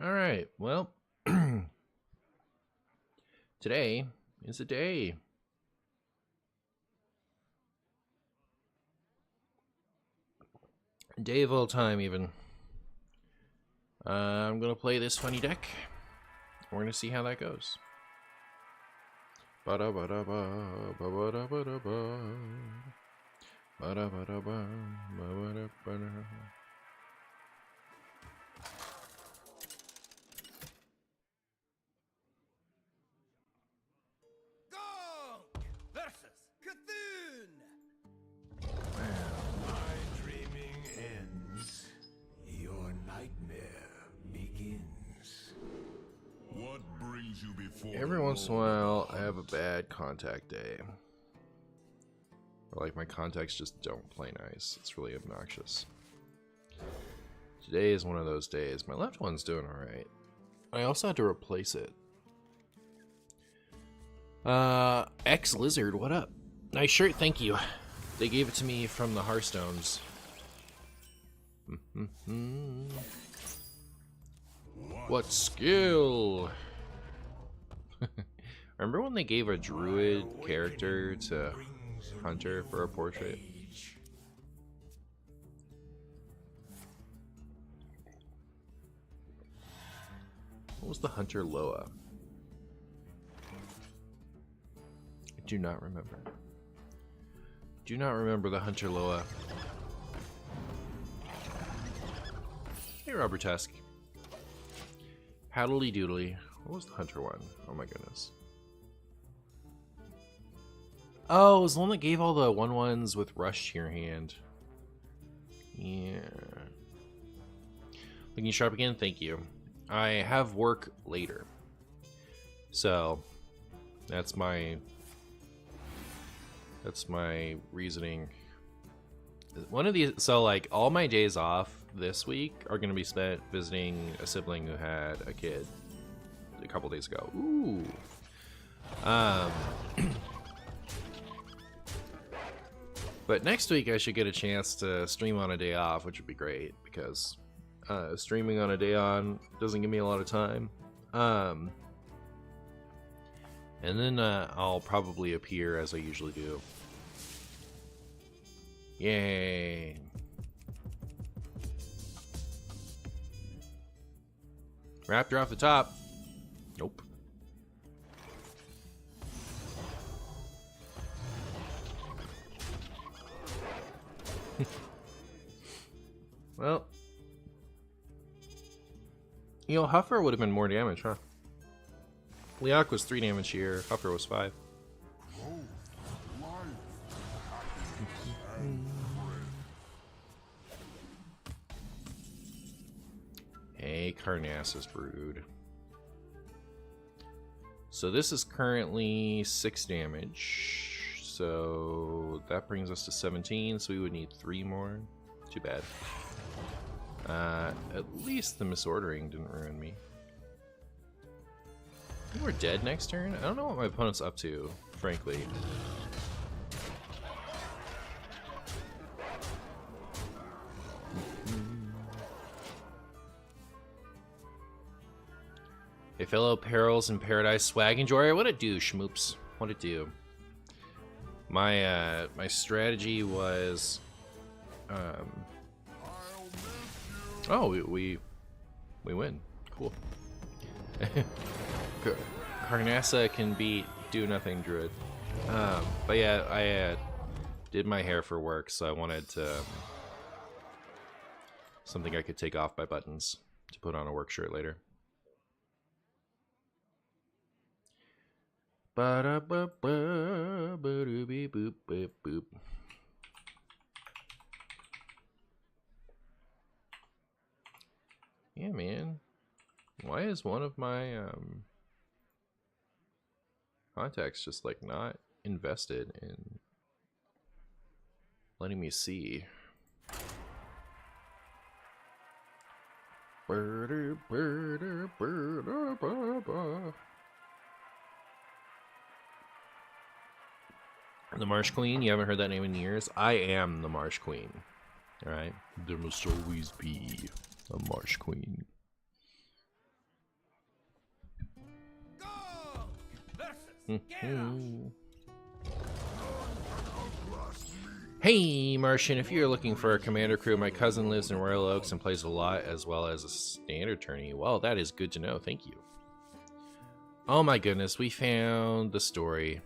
All right. Well, today is a day. Day of all time, even. I'm going to play this funny deck. We're going to see how that goes. Ba-da-ba-da-ba, ba-ba-da-ba-da-ba. Ba-da-ba-da-ba, ba-ba-da-ba-da. Every once in a while, I have a bad contact day. Or like my contacts just don't play nice. It's really obnoxious. Today is one of those days. My left one's doing alright. I also had to replace it. X Lizard, what up? Nice shirt, thank you. They gave it to me from the Hearthstones. What skill? Remember when they gave a druid character to Hunter for a portrait? What was the Hunter Loa? I do not remember. Do not remember the Hunter Loa. Hey, Robert Tusk. Howdly doodly. What was the Hunter one? Oh my goodness. Oh, it was the one that gave all the 1/1s with Rush to your hand. Yeah. Looking sharp again? Thank you. I have work later. So, that's my reasoning. One of these, so like all my days off this week are going to be spent visiting a sibling who had a kid a couple days ago. Ooh. But next week I should get a chance to stream on a day off, which would be great because streaming on a day on doesn't give me a lot of time. And then I'll probably appear as I usually do. Yay. Raptor off the top. Nope. Well, you know, Huffer would have been more damage, huh? Leok was 3 damage here, Huffer was 5. Hey, Carnassa's Brood. So this is currently 6 damage. So that brings us to 17, so we would need 3 more. Too bad. At least the misordering didn't ruin me. I think we're dead next turn. I don't know what my opponent's up to, frankly. Hey, fellow perils in paradise, swag enjoyer. What it do, schmoops? What it do? My my strategy was, oh, we win. Cool. Carnassa can beat Do Nothing Druid. But yeah, I did my hair for work, so I wanted to something I could take off my buttons to put on a work shirt later. Ba-da-ba-ba-ba-doo-bee-boop-boop-boop. Yeah, man. Why is one of my contacts just like not invested in letting me see? The Marsh Queen? You haven't heard that name in years? I am the Marsh Queen. Alright? There must always be a Marsh Queen. Hey, Martian, if you're looking for a commander crew, my cousin lives in Royal Oaks and plays a lot as well as a standard tourney. Well, that is good to know. Thank you. Oh my goodness, we found the story.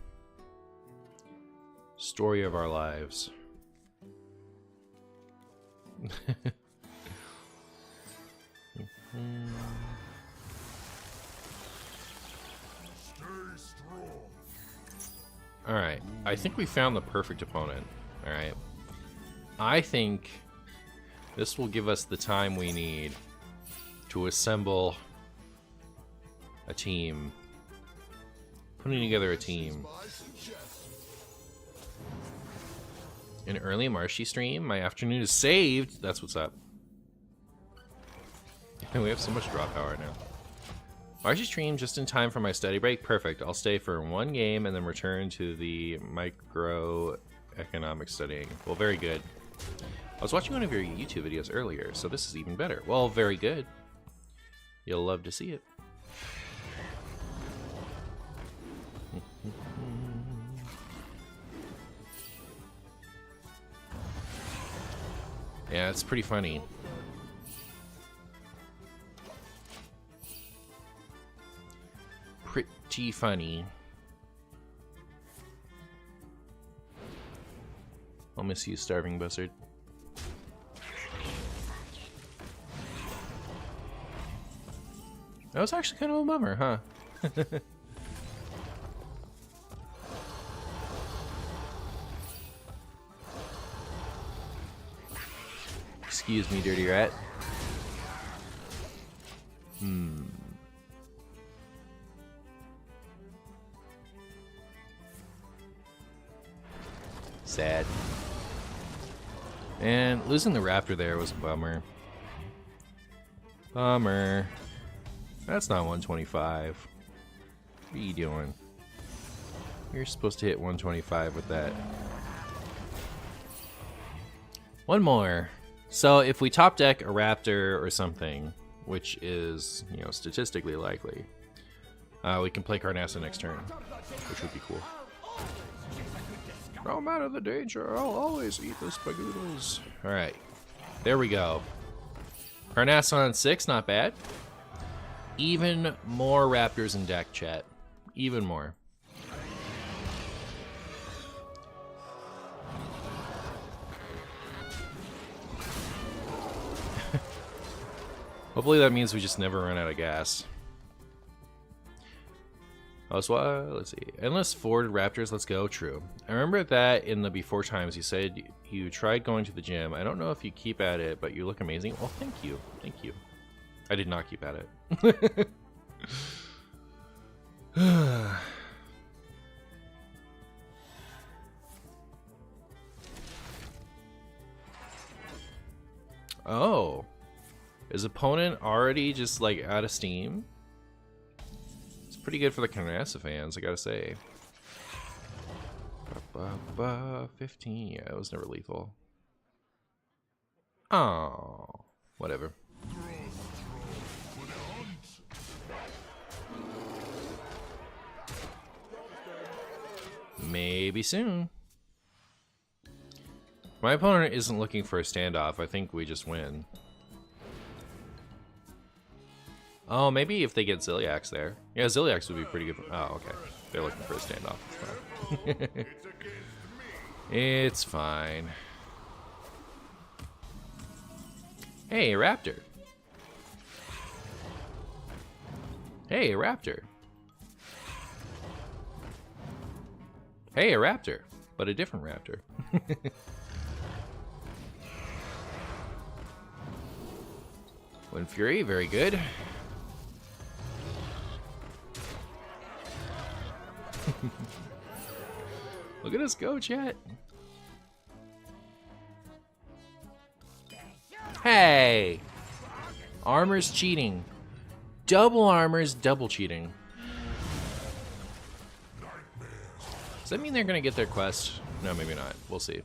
Story of our lives. Alright, I think we found the perfect opponent. Alright. I think this will give us the time we need to assemble a team. Putting together a team. An early Marshy stream? My afternoon is saved! That's what's up. We have so much draw power now. Marshy stream just in time for my study break? Perfect. I'll stay for one game and then return to the microeconomic studying. Well, very good. I was watching one of your YouTube videos earlier, so this is even better. Well, very good. You'll love to see it. Yeah, it's pretty funny. Pretty funny. I'll miss you, starving buzzard. That was actually kind of a bummer, huh? Excuse me, dirty rat. Sad. And losing the raptor there was a bummer. Bummer. That's not 125. What are you doing? You're supposed to hit 125 with that. One more. So if we top deck a raptor or something, which is, you know, statistically likely, we can play Carnassa next turn, which would be cool. No matter the danger, I'll always eat the spagoodles. Alright, there we go. Carnassa on 6, not bad. Even more raptors in deck, chat. Even more. Hopefully that means we just never run out of gas. Oh, so let's see. Endless forward raptors, let's go. True. I remember that in the before times you said you tried going to the gym. I don't know if you keep at it, but you look amazing. Well, thank you. Thank you. I did not keep at it. Oh. Is opponent already just like out of steam? It's pretty good for the Carnassa fans, I gotta say. 15, yeah, it was never lethal. Oh, whatever. Maybe soon. My opponent isn't looking for a standoff. I think we just win. Oh, maybe if they get Ziliax there. Yeah, Ziliax would be pretty good. Oh, okay. They're looking for a standoff. It's fine. It's fine. Hey, a raptor. Hey, a raptor. Hey, a raptor. But a different raptor. Wind Fury, very good. Look at us go, chat. Hey! Armor's cheating. Double armor's double cheating. Does that mean they're gonna get their quest? No, maybe not. We'll see.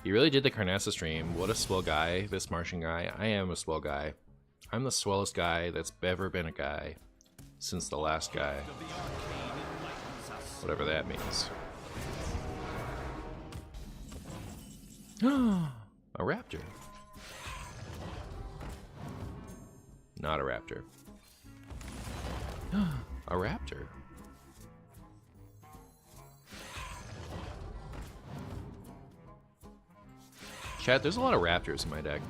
He really did the Carnassa stream. What a swell guy, this Martian guy. I am a swell guy. I'm the swellest guy that's ever been a guy since the last guy. Whatever that means. A raptor. Not a raptor. A raptor. Chat, there's a lot of raptors in my deck.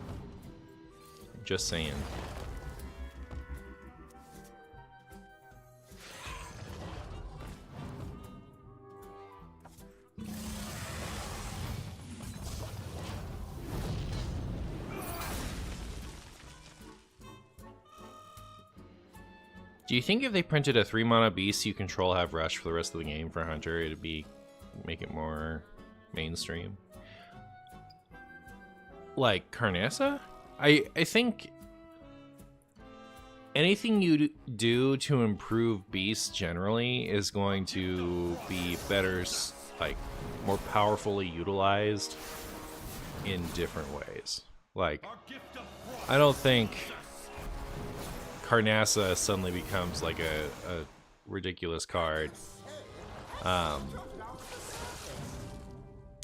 Just saying. Do you think if they printed a 3-mana beast you control have rush for the rest of the game for Hunter, it'd make it more mainstream? Like Carnassa? I think anything you do to improve beasts generally is going to be better, like more powerfully utilized in different ways. Like, I don't think Carnassa suddenly becomes like a ridiculous card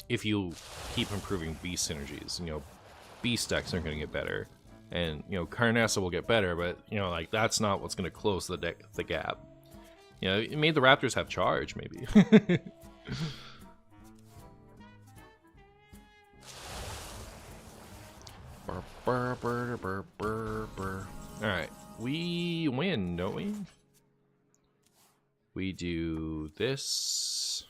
if you keep improving beast synergies. You know, beast decks are going to get better, and you know Carnassa will get better, but you know, like, that's not what's going to close the gap. You know, it made the Raptors have charge, maybe. Alright, we win, don't we? We do this.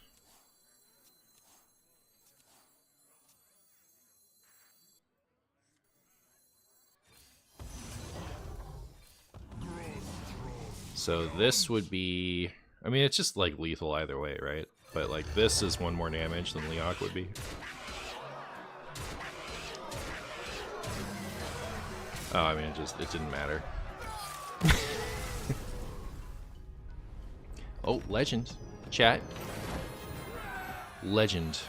So this would be, I mean, it's just like lethal either way, right? But like this is 1 more damage than Leok would be. Oh, I mean, it didn't matter. Oh, legend. Chat. Legend.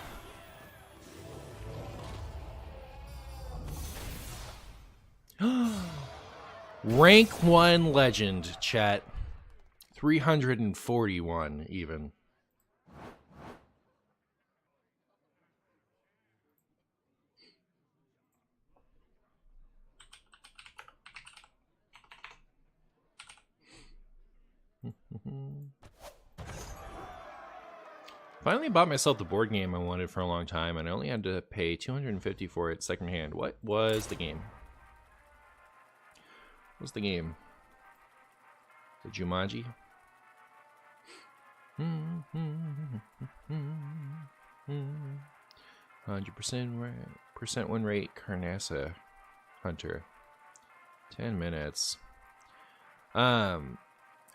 Rank 1 legend, chat. 341 even. Finally bought myself the board game I wanted for a long time, and I only had to pay $250 for it secondhand. What was the game? What was the game? The Jumanji? 100% win rate Carnassa Hunter. 10 minutes. I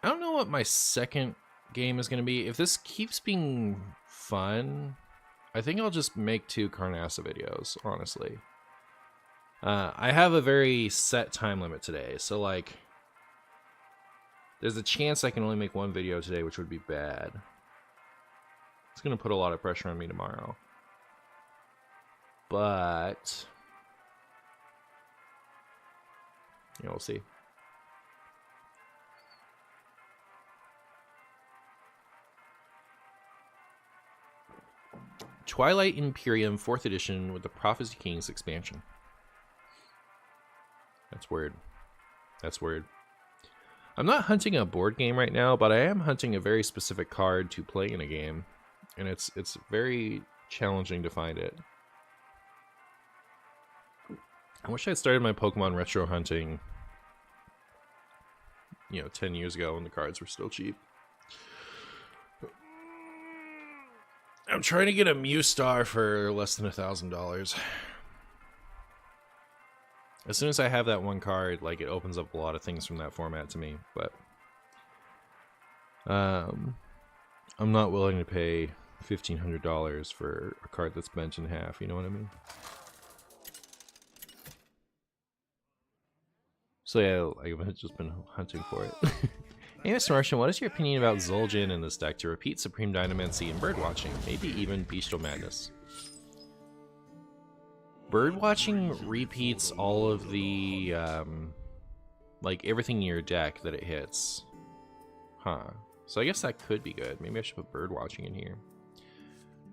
don't know what my second game is going to be. If this keeps being fun, I think I'll just make 2 Carnassa videos, honestly. I have a very set time limit today, so like there's a chance I can only make 1 video today, which would be bad. It's going to put a lot of pressure on me tomorrow. But yeah, we'll see. Twilight Imperium 4th edition with the Prophecy Kings expansion. That's weird. That's weird. I'm not hunting a board game right now, but I am hunting a very specific card to play in a game, and it's very challenging to find it. I wish I'd started my Pokemon retro hunting, 10 years ago when the cards were still cheap. I'm trying to get a Mew Star for less than $1,000. As soon as I have that one card, like, it opens up a lot of things from that format to me, but I'm not willing to pay $1,500 for a card that's bent in half, you know what I mean? So yeah, I've just been hunting for it. Hey, Mr. Martian, what is your opinion about Zul'jin in this deck to repeat Supreme Dynamancy and Birdwatching? Maybe even Bestial Madness. Birdwatching repeats all of the like everything in your deck that it hits. Huh. So I guess that could be good. Maybe I should put bird watching in here.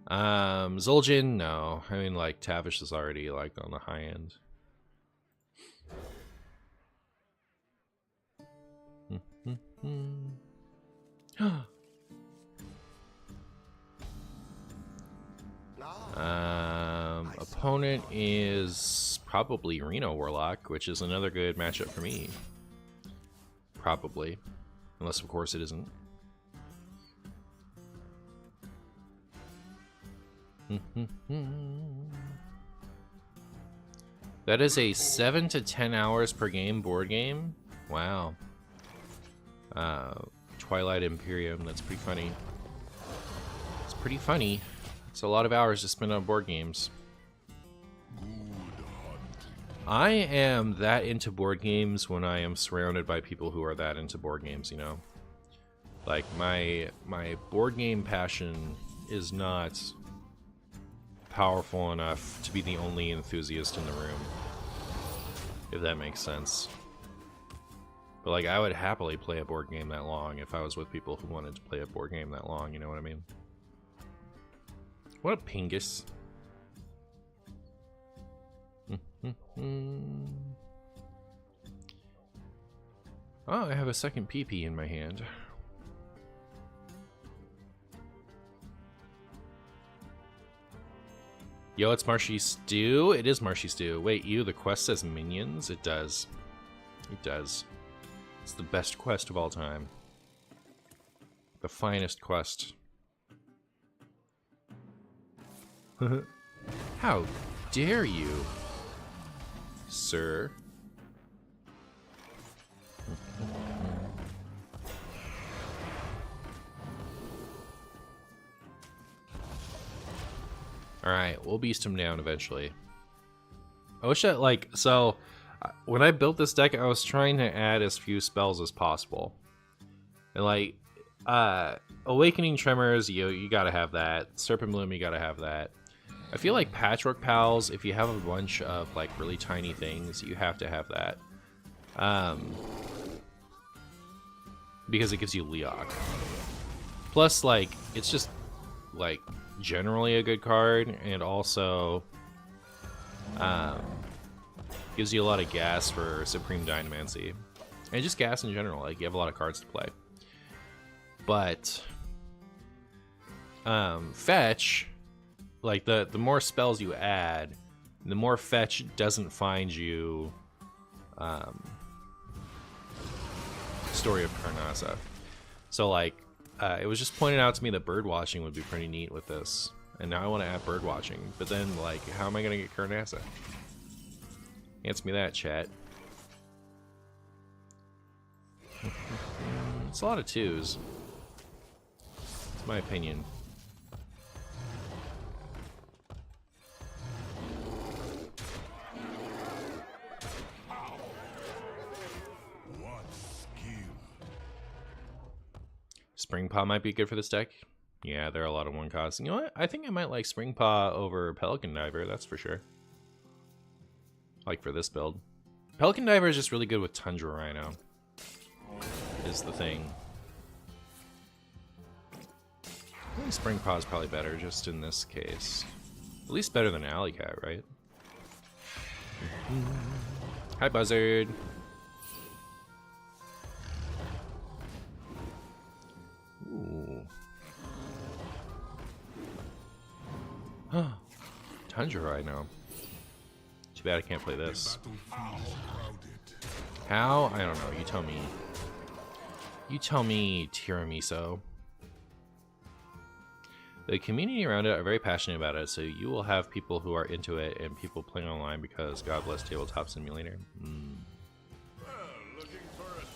Zul'jin, no. I mean, like, Tavish is already, like, on the high end. Opponent is probably Reno Warlock, which is another good matchup for me. Probably. Unless, of course, it isn't. That is a 7 to 10 hours per game board game. Wow. Twilight Imperium, that's pretty funny. It's pretty funny. It's a lot of hours to spend on board games. I am that into board games when I am surrounded by people who are that into board games, you know? Like, my board game passion is not powerful enough to be the only enthusiast in the room, if that makes sense. But, like, I would happily play a board game that long if I was with people who wanted to play a board game that long, you know what I mean? What a pingus. Oh, I have a second PP in my hand. Yo, it's Marshy Stew. It is Marshy Stew. Wait, the quest says minions? It does. It does. It's the best quest of all time. The finest quest. How dare you, sir? Alright, we'll beast him down eventually. I wish that, like, so, when I built this deck, I was trying to add as few spells as possible. And, like, Awakening Tremors, you gotta have that. Serpent Bloom, you gotta have that. I feel like Patchwork Pals, if you have a bunch of, like, really tiny things, you have to have that. Because it gives you Leok. Plus, like, it's just, like, generally a good card, and also gives you a lot of gas for Supreme Dynamancy. And just gas in general, like, you have a lot of cards to play. But fetch, like, the more spells you add, the more fetch doesn't find you Story of Carnassa. So, like, it was just pointed out to me that bird watching would be pretty neat with this. And now I want to add bird watching. But then, like, how am I going to get Carnassa? Answer me that, chat. It's a lot of twos. It's my opinion. Spring Paw might be good for this deck. Yeah, there are a lot of one costs. You know what? I think I might like Spring Paw over Pelican Diver, that's for sure. Like for this build. Pelican Diver is just really good with Tundra Rhino. Is the thing. I think Spring Paw is probably better just in this case. At least better than Alley Cat, right? Hi, Buzzard. Ooh. Tundra Rhino. Too bad I can't play this. How? I don't know. You tell me. You tell me, Tiramisu. The community around it are very passionate about it, so you will have people who are into it and people playing online because God bless Tabletop Simulator.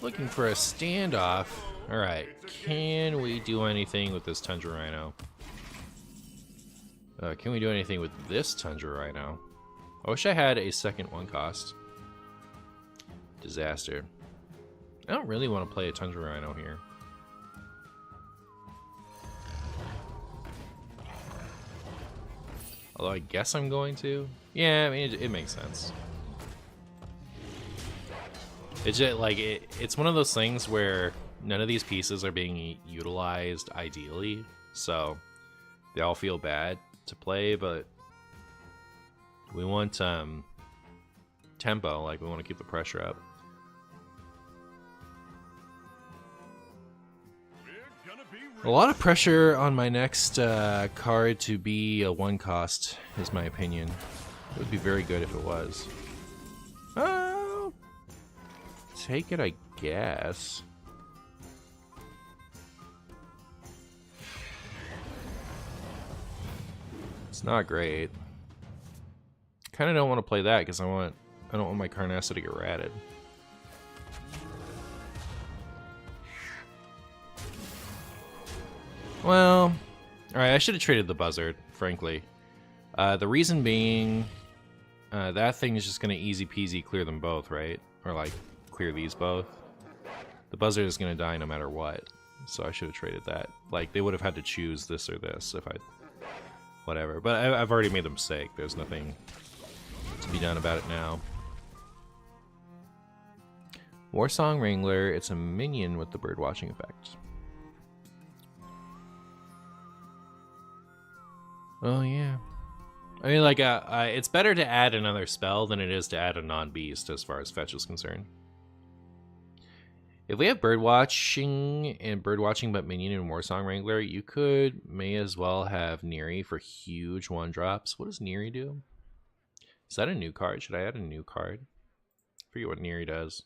Looking for a standoff. Alright, can we do anything with this Tundra Rhino? Can we do anything with this Tundra Rhino? I wish I had a second one cost. Disaster. I don't really want to play a Tundra Rhino here. Although I guess I'm going to. Yeah, I mean, it makes sense. It's just, like it's one of those things where none of these pieces are being utilized ideally, so they all feel bad to play, but we want tempo, like we want to keep the pressure up. A lot of pressure on my next card to be a 1-cost, is my opinion. It would be very good if it was. Oh, take it, I guess. It's not great. Kind of don't want to play that because I don't want my Carnassa to get ratted. Well, alright, I should have traded the buzzard, frankly. The reason being, that thing is just going to easy peasy clear them both, right? Or like, clear these both. The buzzard is going to die no matter what, so I should have traded that. Like, they would have had to choose this or this if I... Whatever, but I've already made the mistake. There's nothing to be done about it now. Warsong Wrangler, it's a minion with the birdwatching effect. Oh yeah. I mean, like, it's better to add another spell than it is to add a non-beast as far as fetch is concerned. If we have birdwatching and birdwatching but minion and Warsong Wrangler, you may as well have Neri for huge 1-drops. What does Neri do? Is that a new card? Should I add a new card? I forget what Neri does.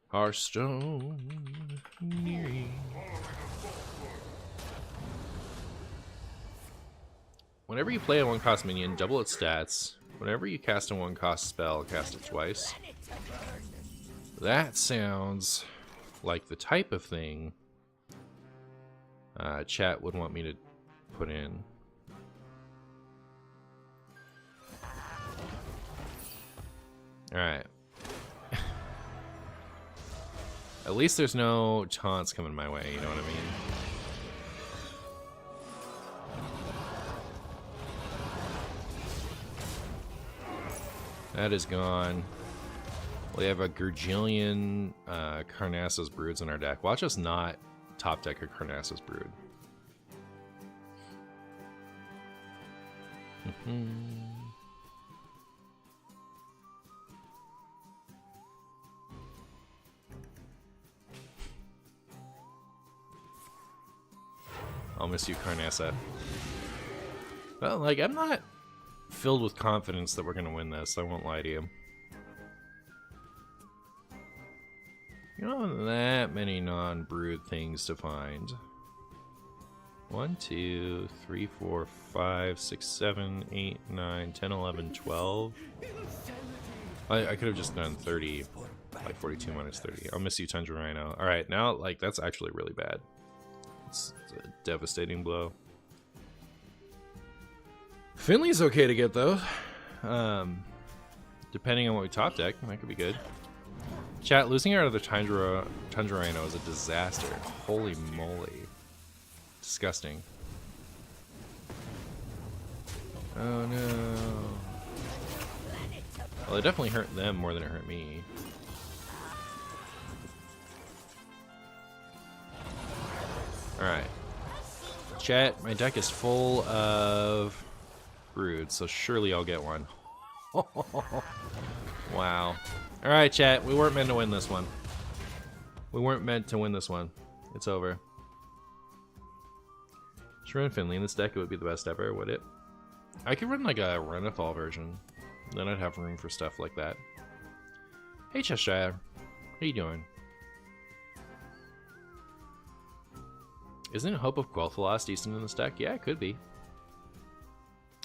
Hearthstone, Neri. Whenever you play a 1-cost minion, double its stats. Whenever you cast a 1-cost spell, cast it twice. That sounds like the type of thing chat would want me to put in. Alright. At least there's no taunts coming my way, you know what I mean? That is gone. We have a Gurgillion Carnassa's Broods in our deck. Watch us not top deck a Carnassa's Brood. I'll miss you, Carnassa. Well, like, I'm not filled with confidence that we're going to win this. I won't lie to you. You don't have that many non-brood things to find. 1, 2, 3, 4, 5, 6, 7, 8, 9, 10, 11, 12. I could have just done 30, like 42 minus 30. I'll miss you, Tundra Rhino. Alright, now, like, that's actually really bad. It's a devastating blow. Finley's okay to get, though. Depending on what we top deck, that could be good. Chat, losing our other Tundra Rhino is a disaster. Holy moly. Disgusting. Oh no. Well, it definitely hurt them more than it hurt me. Alright. Chat, my deck is full of broods, so surely I'll get one. Wow. Alright, chat, we weren't meant to win this one. We weren't meant to win this one. It's over. Should run Finley in this deck, it would be the best ever, would it? I could run like a Renethal version. Then I'd have room for stuff like that. Hey Cheshire, how you doing? Isn't Hope of Quel'Thalas decent in this deck? Yeah, it could be.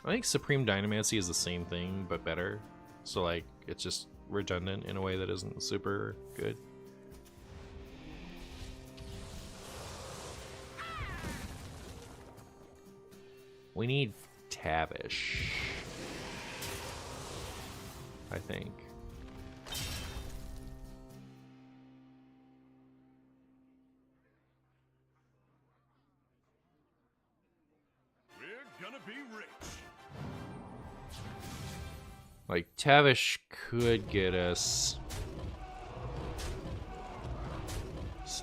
I think Supreme Dynamancy is the same thing, but better. So like, it's just redundant in a way that isn't super good. We need Tavish, I think. We're gonna be rich. Like, Tavish could get us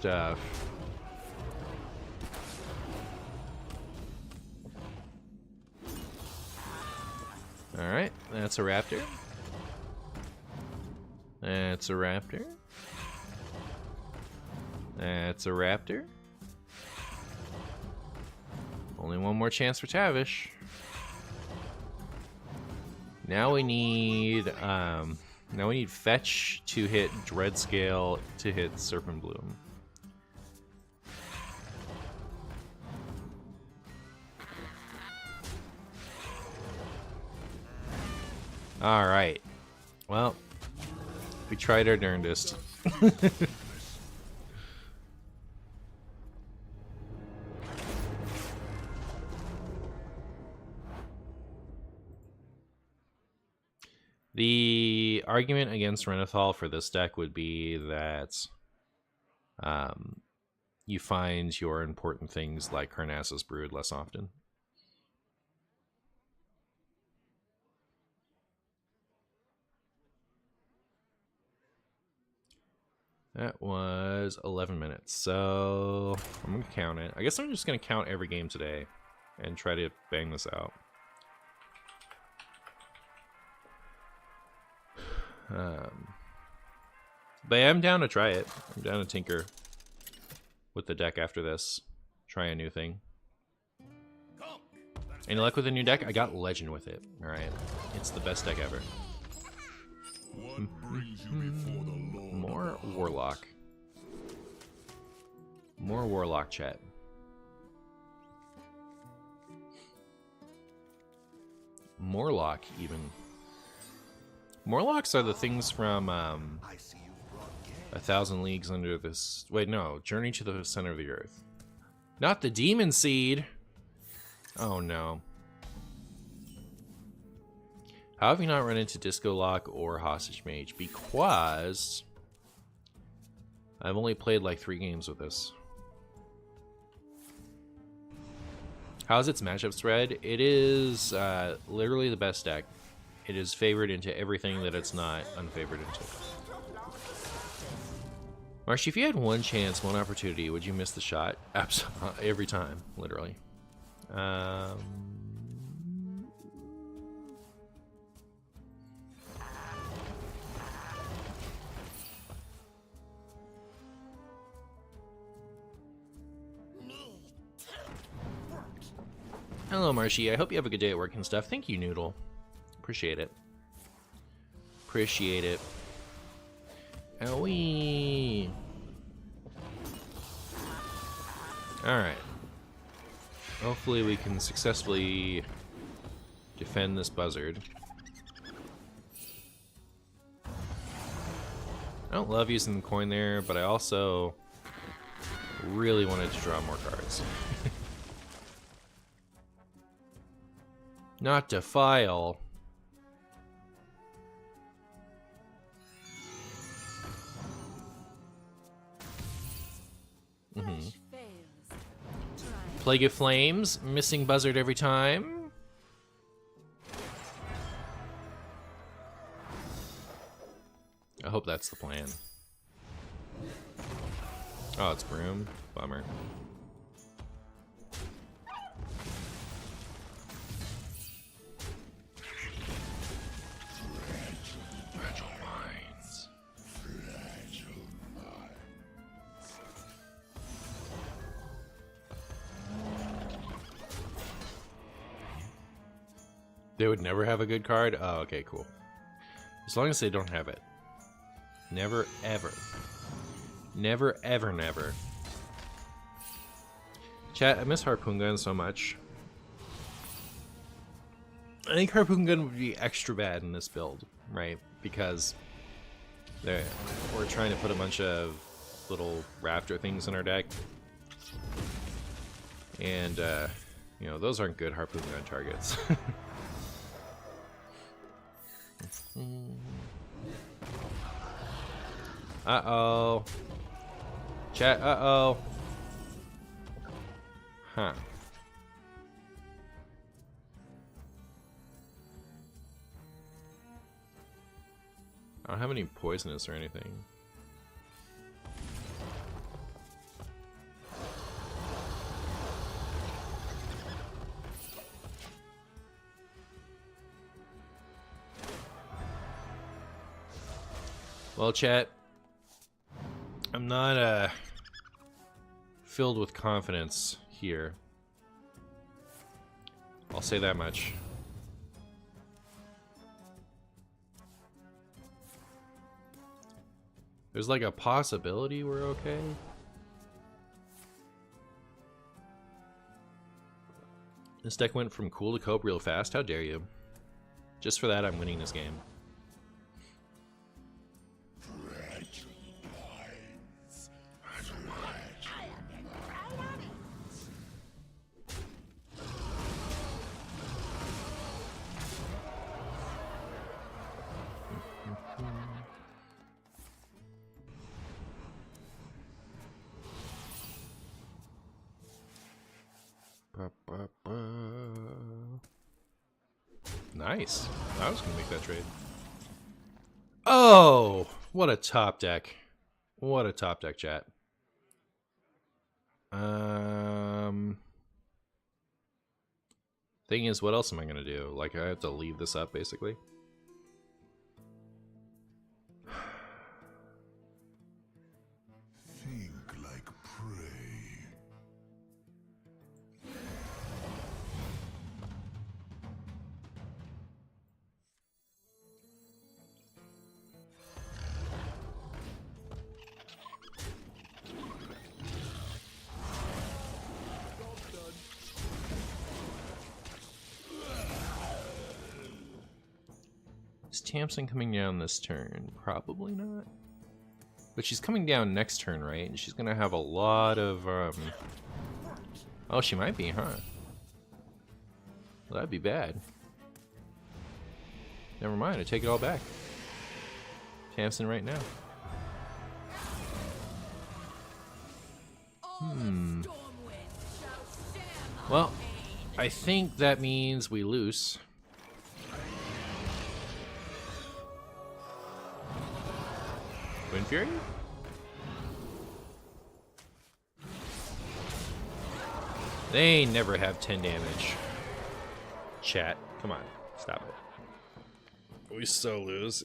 stuff. Alright, that's a raptor. That's a raptor. That's a raptor. Only one more chance for Tavish. Now we need fetch to hit Dreadscale to hit Serpent Bloom. All right. Well, we tried our darndest. The argument against Renathal for this deck would be that you find your important things like Carnassa's Brood less often. That was 11 minutes, so I'm going to count it. I guess I'm just going to count every game today and try to bang this out. But I'm down to try it. I'm down to tinker with the deck after this. Try a new thing. Any luck with a new deck? I got Legend with it. Alright. It's the best deck ever. More Warlock. More Warlock chat. Morlock, even. Morlocks are the things from A Thousand Leagues Under this... Wait, no. Journey to the Center of the Earth. Not the Demon Seed! Oh, no. How have you not run into Disco Lock or Hostage Mage? Because I've only played like 3 games with this. How's its matchup spread? It is literally the best deck. It is favored into everything that it's not unfavored into. Marshy, if you had one chance, one opportunity, would you miss the shot? Absolutely, every time, literally. Hello, Marshy. I hope you have a good day at work and stuff. Thank you, Noodle. Appreciate it. Appreciate it. Owie. Alright. Hopefully we can successfully defend this buzzard. I don't love using the coin there, but I also really wanted to draw more cards. Not Defile. Plague of Flames, missing buzzard every time. I hope that's the plan. Oh, it's Broom. Bummer. They would never have a good card? Oh, okay, cool. As long as they don't have it. Never, ever. Never, ever, never. Chat, I miss Harpoon Gun so much. I think Harpoon Gun would be extra bad in this build, right? Because we're trying to put a bunch of little raptor things in our deck. And, you know, those aren't good Harpoon Gun targets. Uh-oh. Chat, uh-oh. Huh. I don't have any poisonous or anything. Well, chat, I'm not filled with confidence here. I'll say that much. There's like a possibility we're okay. This deck went from cool to cope real fast. How dare you? Just for that, I'm winning this game. Nice. I was gonna make that trade. Oh, what a top deck. What a top deck, chat. Thing is, what else am I gonna do? Like, I have to leave this up, basically. Think like prey. Is Tamsin coming down this turn? Probably not. But she's coming down next turn, right? And she's gonna have a lot of, Oh, she might be, huh? Well, that'd be bad. Never mind, I take it all back. Tamsin right now. Well, I think that means we lose. Wind Fury? They never have 10 damage. Chat, come on, stop it. We so lose.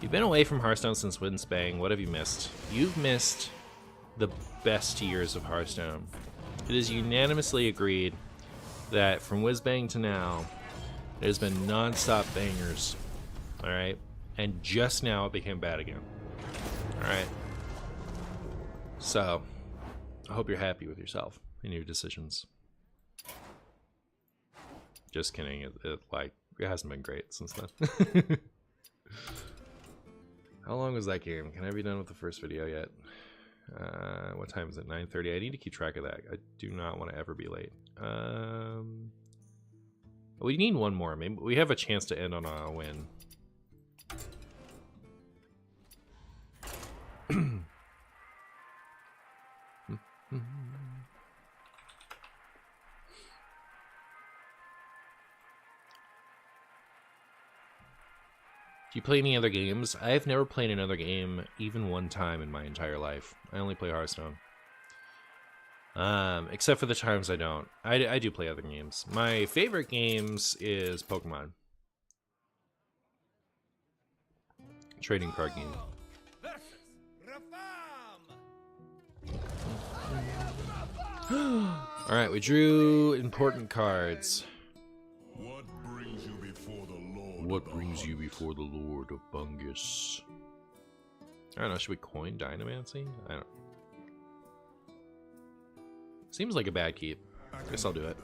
You've been away from Hearthstone since Windsbang. What have you missed? You've missed the best years of Hearthstone. It is unanimously agreed that from Whizbang to now, there's been non-stop bangers, alright? And just now it became bad again, alright? So, I hope you're happy with yourself and your decisions. Just kidding, it hasn't been great since then. How long was that game? Can I be done with the first video yet? What time is it? 9:30. I need to keep track of that. I do not want to ever be late. We need one more. Maybe we have a chance to end on a win. Do you play any other games? I've never played another game even one time in my entire life. I only play Hearthstone. Except for the times I don't. I do play other games. My favorite games is Pokemon. Trading card game. Alright, we drew important cards. What brings you before the Lord? What brings you before the Lord of Bungus? I don't know, should we coin Dynamancy? I don't. Seems like a bad keep. Guess I'll do it.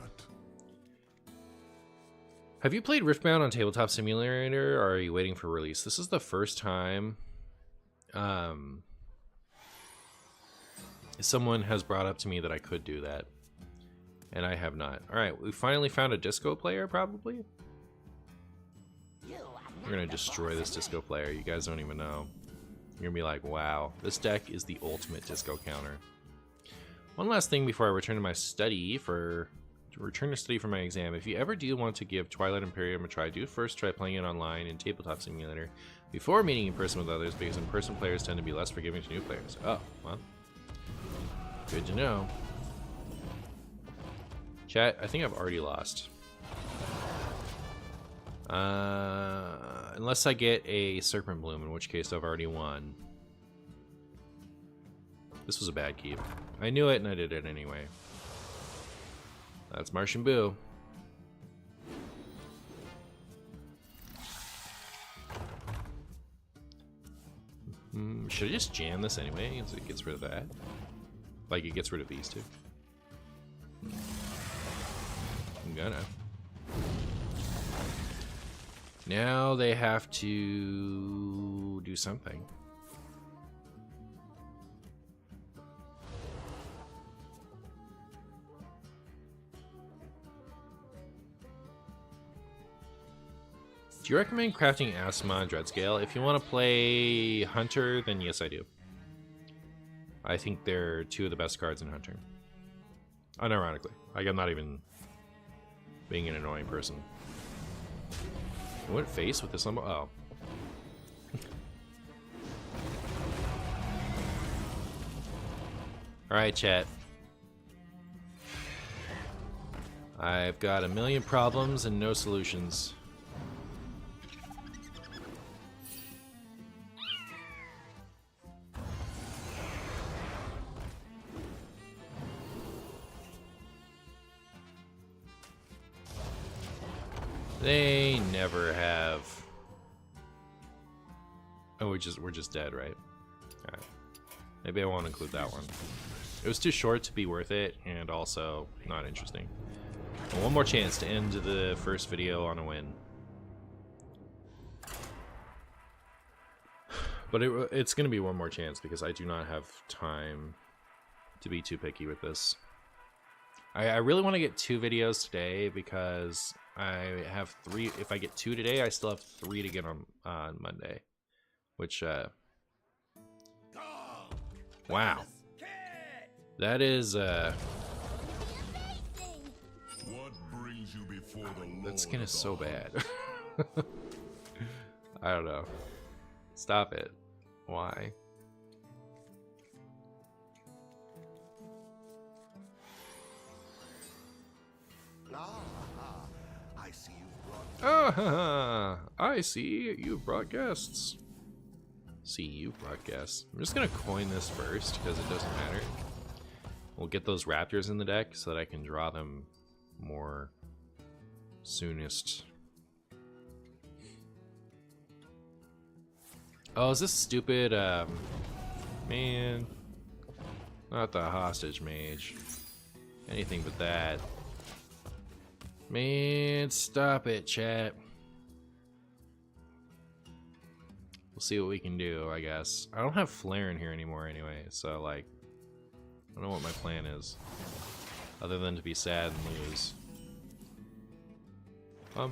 Have you played Riftbound on Tabletop Simulator, or are you waiting for release? This is the first time someone has brought up to me that I could do that, and I have not. Alright, we finally found a disco player, probably? We're gonna destroy this disco player. You guys don't even know. You're gonna be like, wow, this deck is the ultimate disco counter. One last thing before I return to my study for my exam. If you ever do want to give Twilight Imperium a try, do first try playing it online in Tabletop Simulator before meeting in person with others, because in-person players tend to be less forgiving to new players. Oh, well. Good to know. Chat, I think I've already lost. Unless I get a Serpent Bloom, in which case I've already won. This was a bad keep. I knew it and I did it anyway. That's Martian Boo. Should I just jam this anyway so it gets rid of that? Like it gets rid of these two? I'm gonna. Now they have to do something. Do you recommend crafting Asthma and Dreadscale? If you want to play Hunter, then yes, I do. I think they're two of the best cards in Hunter. Unironically. Like, I'm not even being an annoying person. I went face with this on. Oh. Alright, chat. I've got a million problems and no solutions. They never have. Oh, we're just dead, right? Alright. Maybe I won't include that one. It was too short to be worth it, and also not interesting. And one more chance to end the first video on a win. But it's gonna be one more chance because I do not have time to be too picky with this. I really want to get 2 videos today because I have 3. If I get 2 today, I still have 3 to get on Monday. Which, wow. That is, What brings you before the Lord? that skin is so bad. I don't know. Stop it. Why? I see you brought guests. See you brought guests. I'm just gonna coin this first because it doesn't matter. We'll get those raptors in the deck so that I can draw them more soonest. Oh, is this stupid? Man, not the hostage mage. Anything but that. Man, stop it, chat. We'll see what we can do, I guess. I don't have Flare in here anymore anyway, so, like, I don't know what my plan is. Other than to be sad and lose. I'll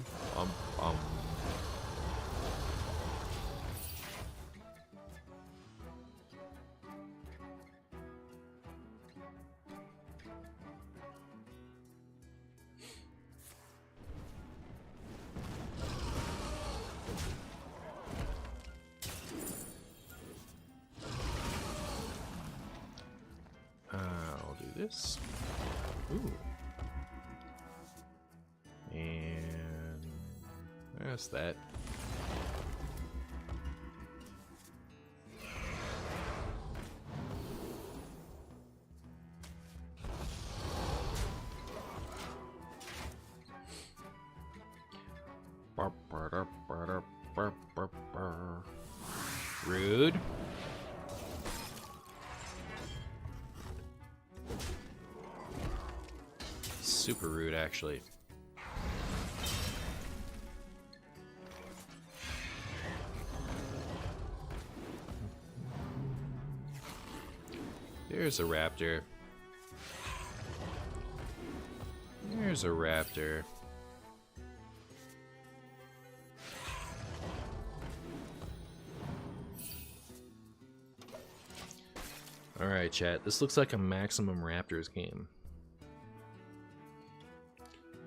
do this. Ooh. And there's that. Rude. Super rude, actually. There's a raptor. There's a raptor. Alright, chat. This looks like a maximum Raptors game.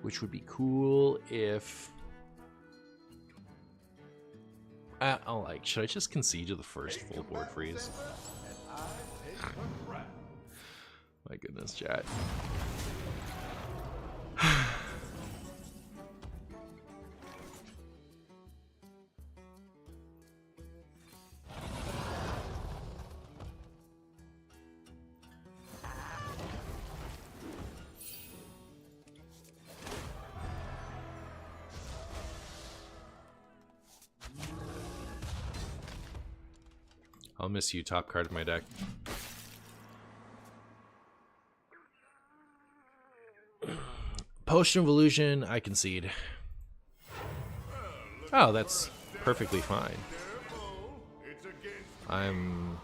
Which would be cool if... I'll like, should I just concede to the first full board freeze? My goodness, chat. I'll miss you, top card of my deck. Potion of Illusion, I concede. Oh, that's perfectly fine. I'm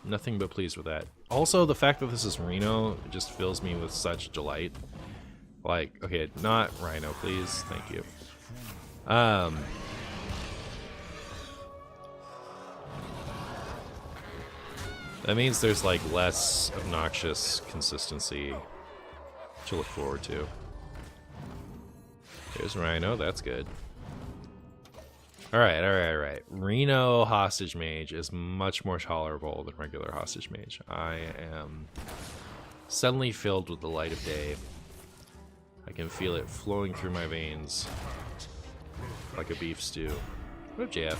nothing but pleased with that. Also, the fact that this is Reno just fills me with such delight. Like, okay, not Rhino, please. Thank you. That means there's like less obnoxious consistency to look forward to. There's Rhino, that's good. Alright. Reno Hostage Mage is much more tolerable than regular Hostage Mage. I am suddenly filled with the light of day. I can feel it flowing through my veins like a beef stew. What up, JF?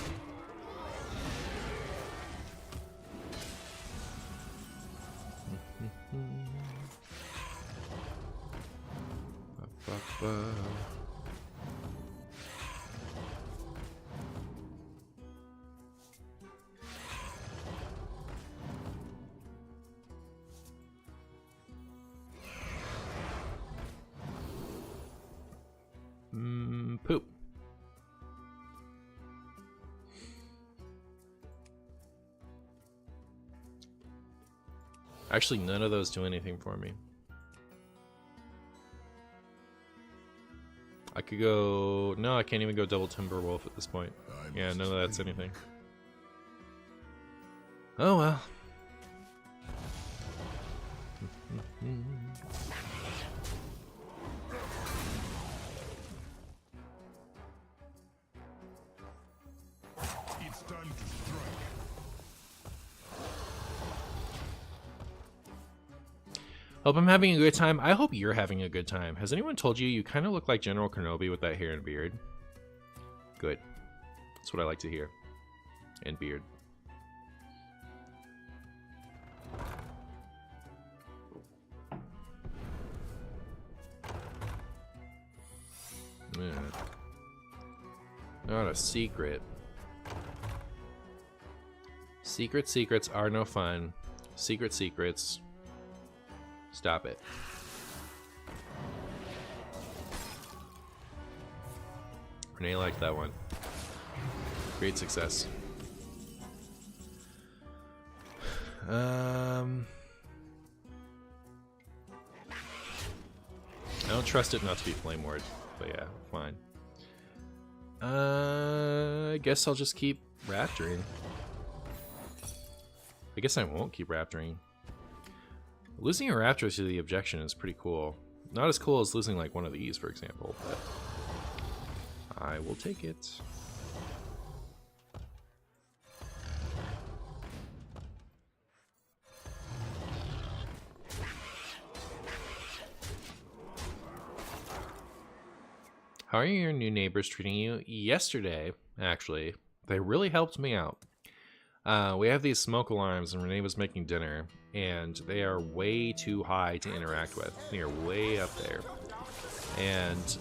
Poop. Actually, none of those do anything for me. I could go... No, I can't even go double Timberwolf at this point. Yeah, none of that's anything. Oh well. It's time to strike. Hope I'm having a good time. I hope you're having a good time. Has anyone told you you kind of look like General Kenobi with that hair and beard? Good. That's what I like to hear. And beard. Yeah. Not a secret. Secrets are no fun. Secrets. Stop it. Renee liked that one. Great success. I don't trust it not to be Flame Ward, but yeah, fine. I guess I'll just keep Raptoring. I guess I won't keep Raptoring. Losing a Raptor to the objection is pretty cool. Not as cool as losing like one of these, for example, but I will take it. How are your new neighbors treating you? Yesterday, actually, they really helped me out. We have these smoke alarms, and Renee was making dinner, and they are way too high to interact with. They are way up there. And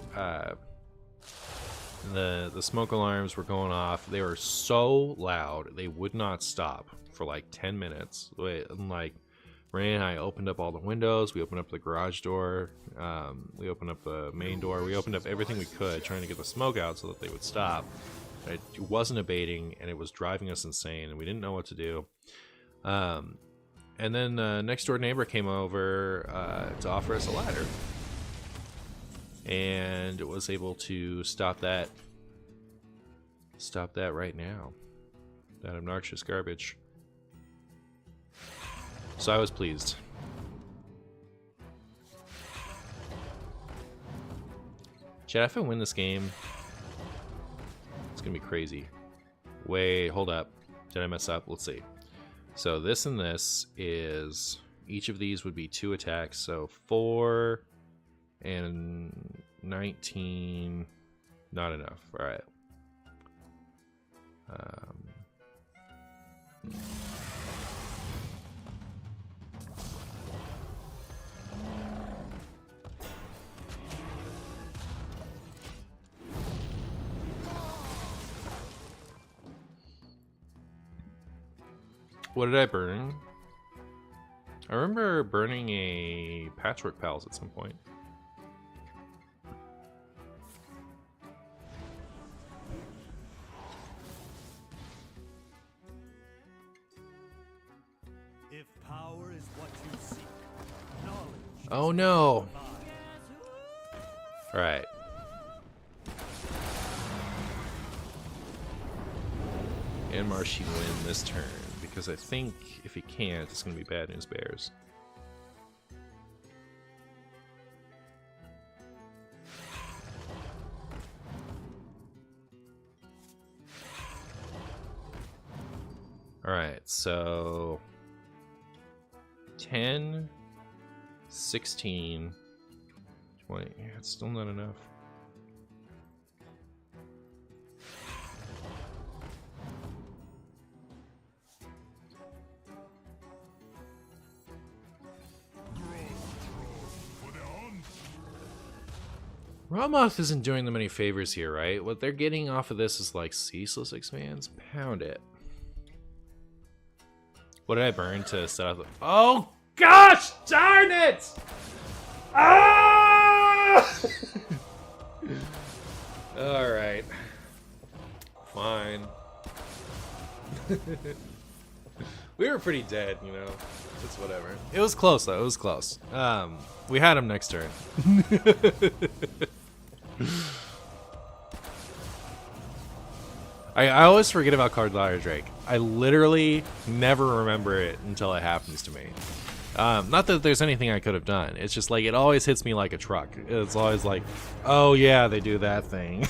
the smoke alarms were going off. They were so loud, they would not stop for like 10 minutes. And like, Renee and I opened up all the windows, we opened up the garage door, we opened up the main door, we opened up everything we could, trying to get the smoke out so that they would stop. It wasn't abating, and it was driving us insane, and we didn't know what to do. And then next door neighbor came over to offer us a ladder, and was able to stop that right now. That obnoxious garbage. So I was pleased. Chat, if I win this game, it's gonna be crazy. Wait, hold up. Did I mess up? Let's see. So this and this is, each of these would be 2 attacks, so 4 and 19, not enough. All right. What did I burn? I remember burning a Patchwork Pals at some point. If power is what you seek, knowledge. Oh no! Alright. And Marshy win this turn, because I think if he can't, it's going to be Bad News Bears. Alright, so 10, 16, 20. Yeah, it's still not enough. Ramoth isn't doing them any favors here, right? What they're getting off of this is like ceaseless expands. Pound it. What did I burn to set up? Oh gosh, darn it! Ah! All right, fine. We were pretty dead, you know. It's whatever. It was close though. It was close. We had him next turn. I always forget about Cardliar Drake. I literally never remember it until it happens to me. Not that there's anything I could have done. It's just like it always hits me like a truck. It's always like, oh yeah, they do that thing.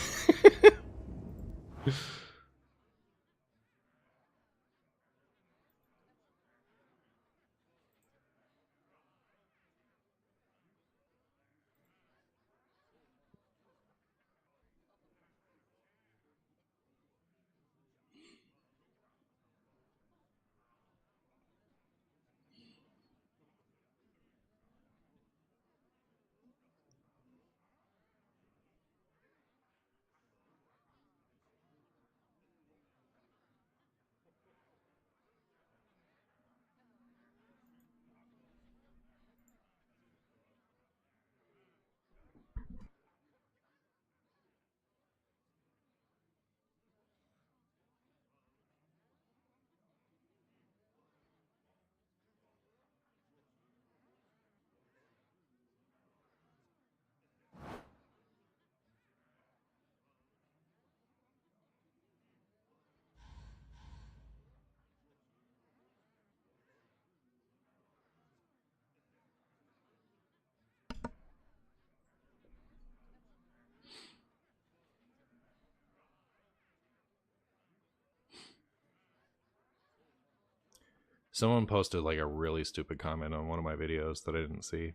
Someone posted like a really stupid comment on one of my videos that I didn't see.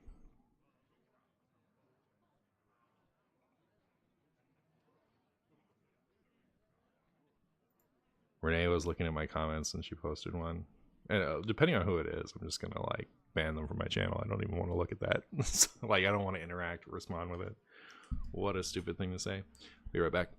Renee was looking at my comments and she posted one. And depending on who it is, I'm just gonna like ban them from my channel. I don't even want to look at that. So, like I don't want to interact or respond with it. What a stupid thing to say. Be right back.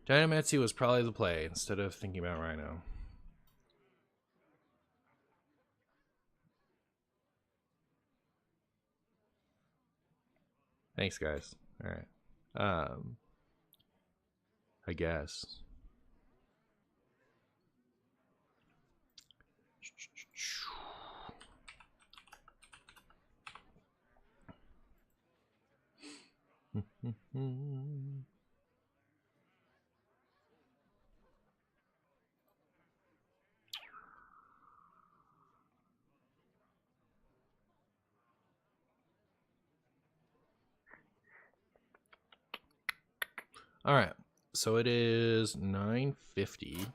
Dynamancy was probably the play instead of thinking about Rhino. Thanks, guys. All right. I guess. All right, so it is 9:50.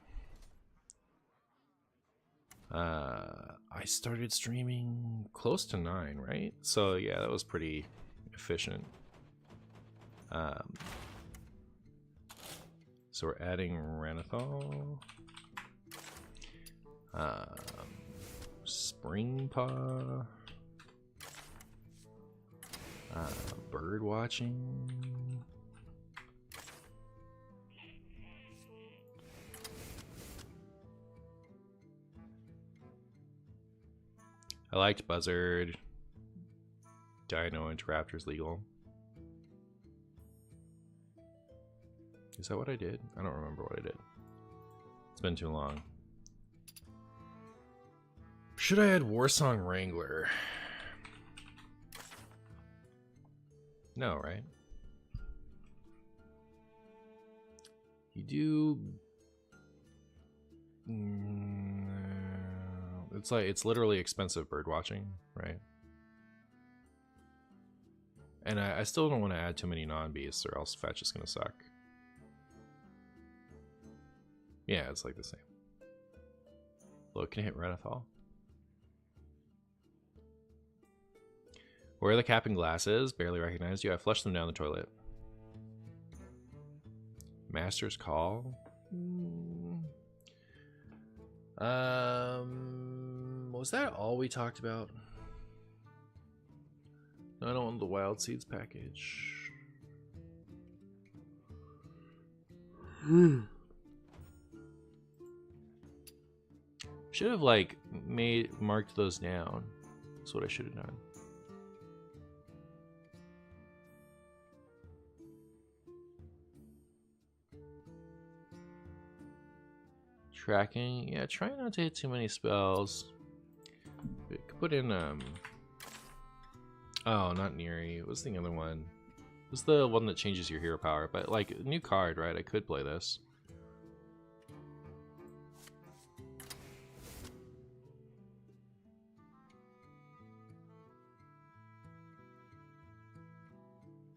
I started streaming close to 9, right? So yeah, that was pretty efficient. So we're adding Ranithal, Spring Paw, bird watching. I liked Buzzard. Dino Interruptors legal. Is that what I did? I don't remember what I did. It's been too long. Should I add Warsong Wrangler? No, right? You do... it's literally expensive bird watching, right? And I still don't want to add too many non-beasts or else fetch is going to suck. Yeah, it's like the same. Look, can I hit Renethal? Where are the capping glasses? Barely recognized you. I flushed them down the toilet. Master's Call? Was that all we talked about? No, I don't want the Wild Seeds package. Should have like marked those down. That's what I should have done. Tracking, yeah, try not to hit too many spells. Put in oh, not Neri. What's the other one? What's the one that changes your hero power? But like new card, right? I could play this.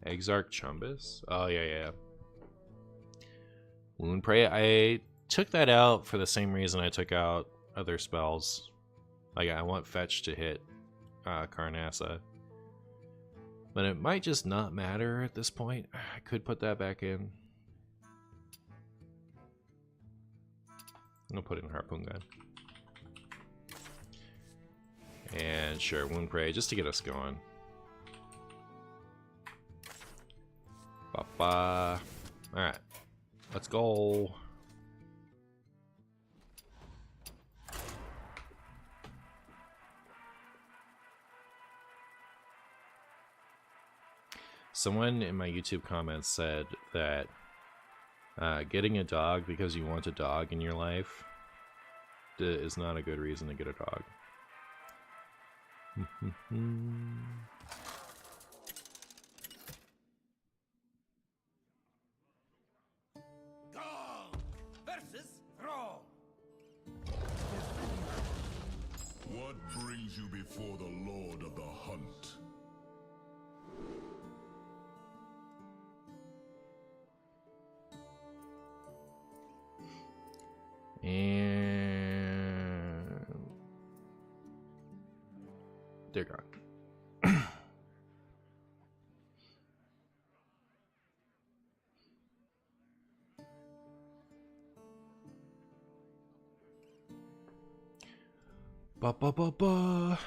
Exarch Chumbus? Oh yeah. Wound Prey. I took that out for the same reason I took out other spells. Like I want fetch to hit Carnassa. But it might just not matter at this point. I could put that back in. I'm gonna put it in Harpoon Gun. And sure, Wound Prey, just to get us going. Ba-ba. Alright, let's go. Someone in my YouTube comments said that getting a dog because you want a dog in your life is not a good reason to get a dog. Gong versus Throw. What brings you before the Lord of the Hunt? And they're gone. Ba ba ba ba.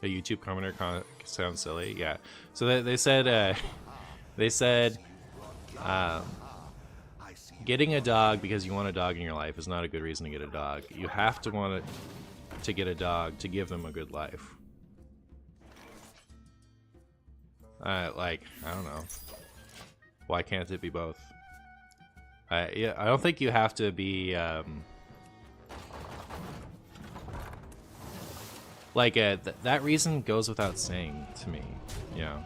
A YouTube commenter sounds silly. Yeah. So they said getting a dog because you want a dog in your life is not a good reason to get a dog. You have to want to get a dog to give them a good life. Like, I don't know. Why can't it be both? Yeah, I don't think you have to be like that reason goes without saying to me, you know.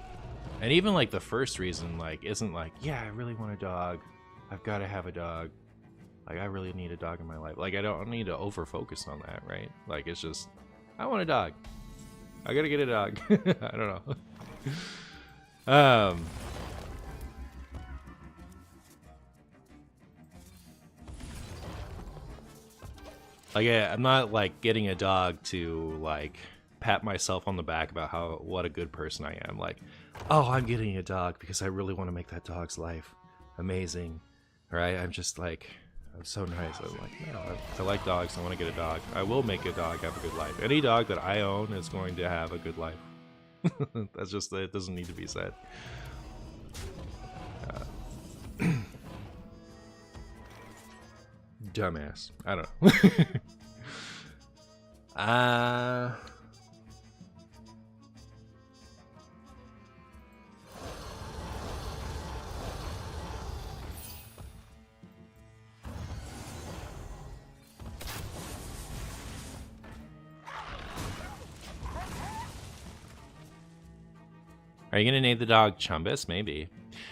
And even like the first reason, like, isn't like, yeah, I really want a dog. I've got to have a dog. Like, I really need a dog in my life. Like, I don't need to over focus on that, right? Like, it's just, I want a dog. I gotta get a dog. I don't know. Like, I'm not like getting a dog to like pat myself on the back about what a good person I am. Like, oh, I'm getting a dog because I really want to make that dog's life amazing. Right? I'm just like, I'm so nice. I'm like, no, I like dogs. I want to get a dog. I will make a dog have a good life. Any dog that I own is going to have a good life. That's just, it doesn't need to be said. Dumbass. I don't know. Are you gonna name the dog Chumbus? Maybe.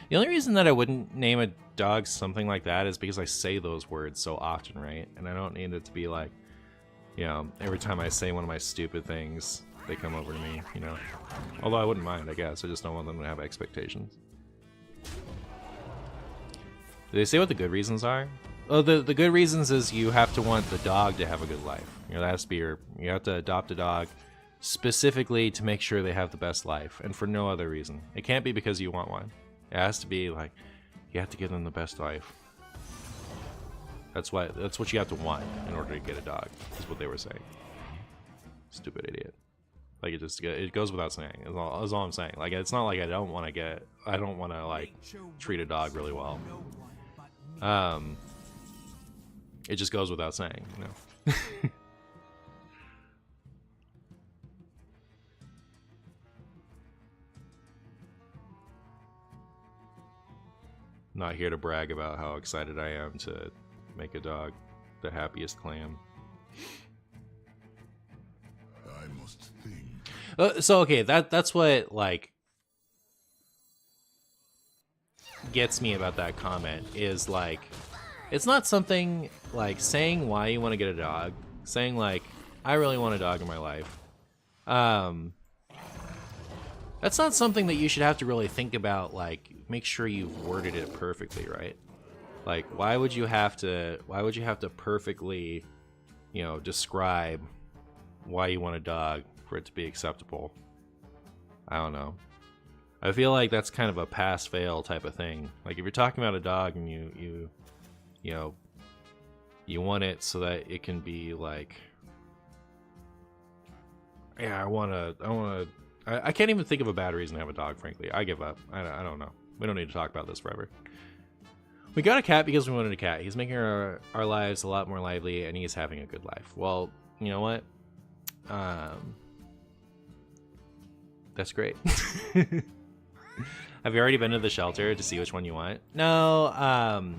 The only reason that I wouldn't name a dog something like that is because I say those words so often, right? And I don't need it to be like, you know, every time I say one of my stupid things, they come over to me, you know. Although I wouldn't mind, I guess. I just don't want them to have expectations. Do they say what the good reasons are? Oh, the good reasons is you have to want the dog to have a good life. You know, that has to be you have to adopt a dog specifically to make sure they have the best life, and for no other reason. It can't be because you want one. It has to be like, you have to give them the best life. That's what you have to want in order to get a dog, is what they were saying. Stupid idiot. Like, it goes without saying, is all I'm saying. Like, it's not like I don't want to like treat a dog really well. It just goes without saying, you know. Not here to brag about how excited I am to make a dog the happiest clam. I must think. So okay, that's what like gets me about that comment is like, it's not something like saying why you want to get a dog, saying like, I really want a dog in my life. That's not something that you should have to really think about, like, make sure you've worded it perfectly, right? Like, why would you have to perfectly, you know, describe why you want a dog for it to be acceptable? I don't know. I feel like that's kind of a pass-fail type of thing. Like, if you're talking about a dog and you know, you want it so that it can be like, yeah, I can't even think of a bad reason to have a dog, frankly. I give up. I don't know. We don't need to talk about this forever. We got a cat because we wanted a cat. He's making our lives a lot more lively, and he's having a good life. Well, you know what? That's great. Have you already been to the shelter to see which one you want? No.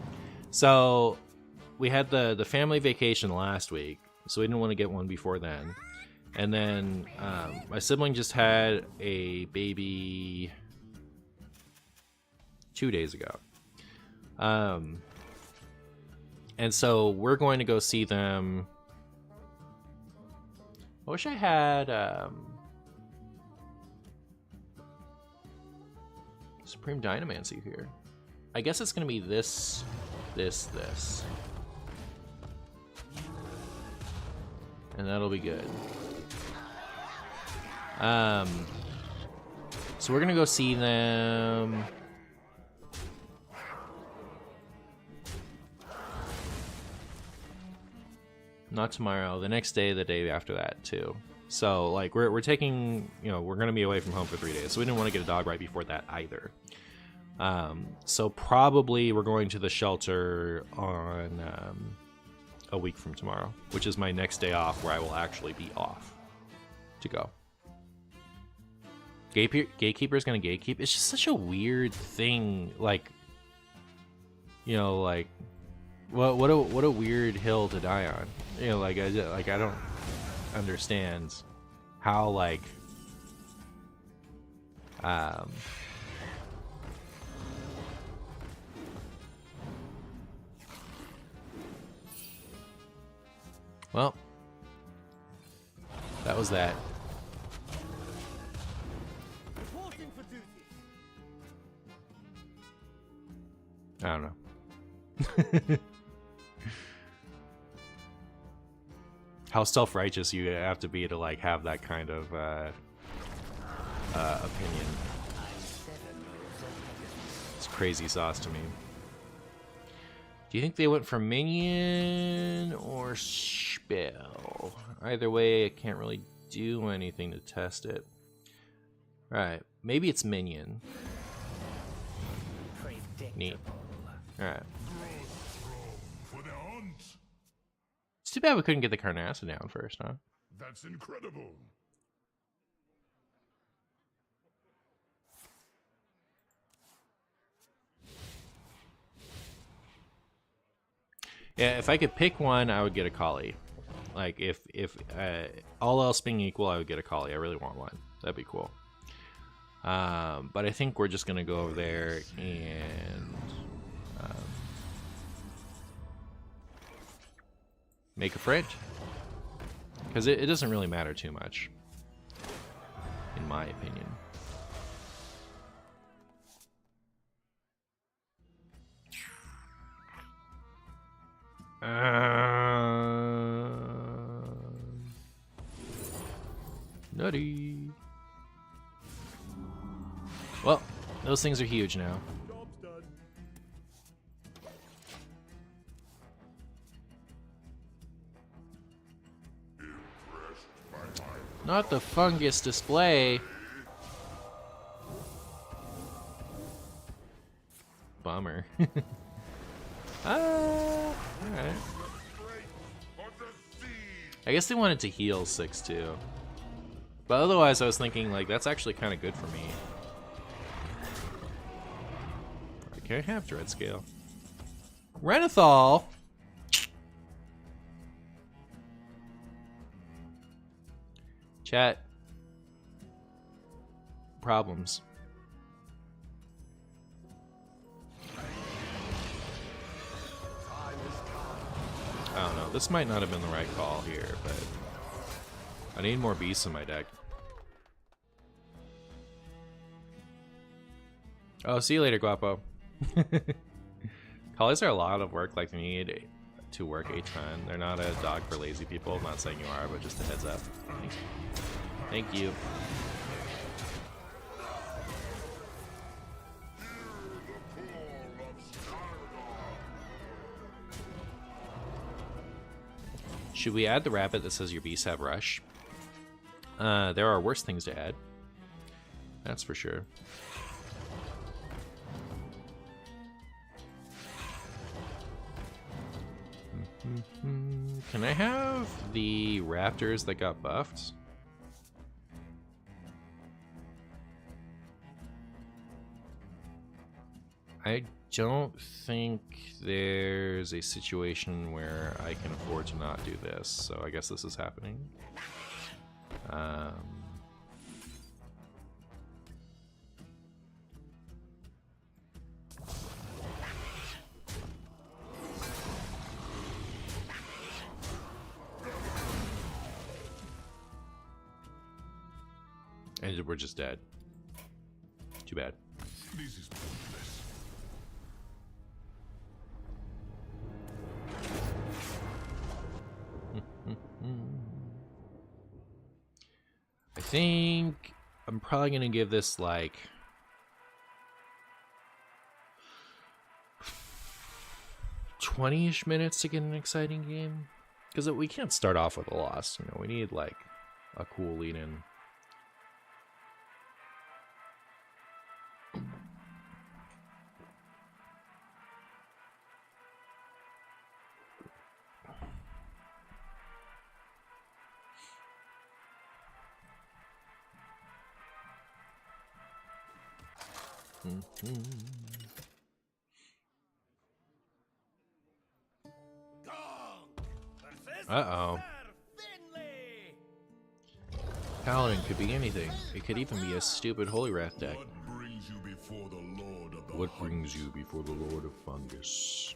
So we had the family vacation last week, so we didn't want to get one before then. And then my sibling just had a baby 2 days ago. And so we're going to go see them. I wish I had Supreme Dynamancy here. I guess it's going to be this. And that'll be good. So we're gonna go see them. Not tomorrow, the next day, the day after that too. So like we're taking, you know, we're gonna be away from home for 3 days, so we didn't want to get a dog right before that either. So probably we're going to the shelter on a week from tomorrow, which is my next day off, where I will actually be off to go. Gatekeeper is gonna gatekeep. It's just such a weird thing. Like, you know, like what a weird hill to die on. You know, like I don't understand how like well, that was that. Reporting for duty. I don't know. How self-righteous you have to be to like have that kind of opinion. It's crazy sauce to me. Do you think they went for minion or spell? Either way, I can't really do anything to test it. Alright, maybe it's minion. Neat. Alright. For the hunt. It's too bad we couldn't get the Carnassa down first, huh? That's incredible. Yeah, if I could pick one, I would get a collie. Like, if all else being equal, I would get a collie. I really want one. That'd be cool. But I think we're just gonna go over there and make a friend, because it doesn't really matter too much, in my opinion. Nutty. Well, those things are huge now. Job's done. Not the fungus display. Bummer. Alright. I guess they wanted to heal 6 too. But otherwise I was thinking like that's actually kind of good for me. I can't have Dread Scale. Renathal! Chat. Problems. I don't know. This might not have been the right call here, but I need more beasts in my deck. Oh, see you later, Guapo. Collies are a lot of work. Like, they need to work a ton. They're not a dog for lazy people. I'm not saying you are, but just a heads up. Thank you. Should we add the rabbit that says your beasts have rush? There are worse things to add. That's for sure. Can I have the raptors that got buffed? I don't think there's a situation where I can afford to not do this, so I guess this is happening. And we're just dead. Too bad. This is pointless. I think I'm probably gonna give this like 20-ish minutes to get an exciting game, because we can't start off with a loss. You know, we need like a cool lead-in. Uh-oh. Paladin could be anything. It could even be a stupid Holy Wrath deck. What brings you before the Lord of the What Hunt? brings you before the Lord of Fungus?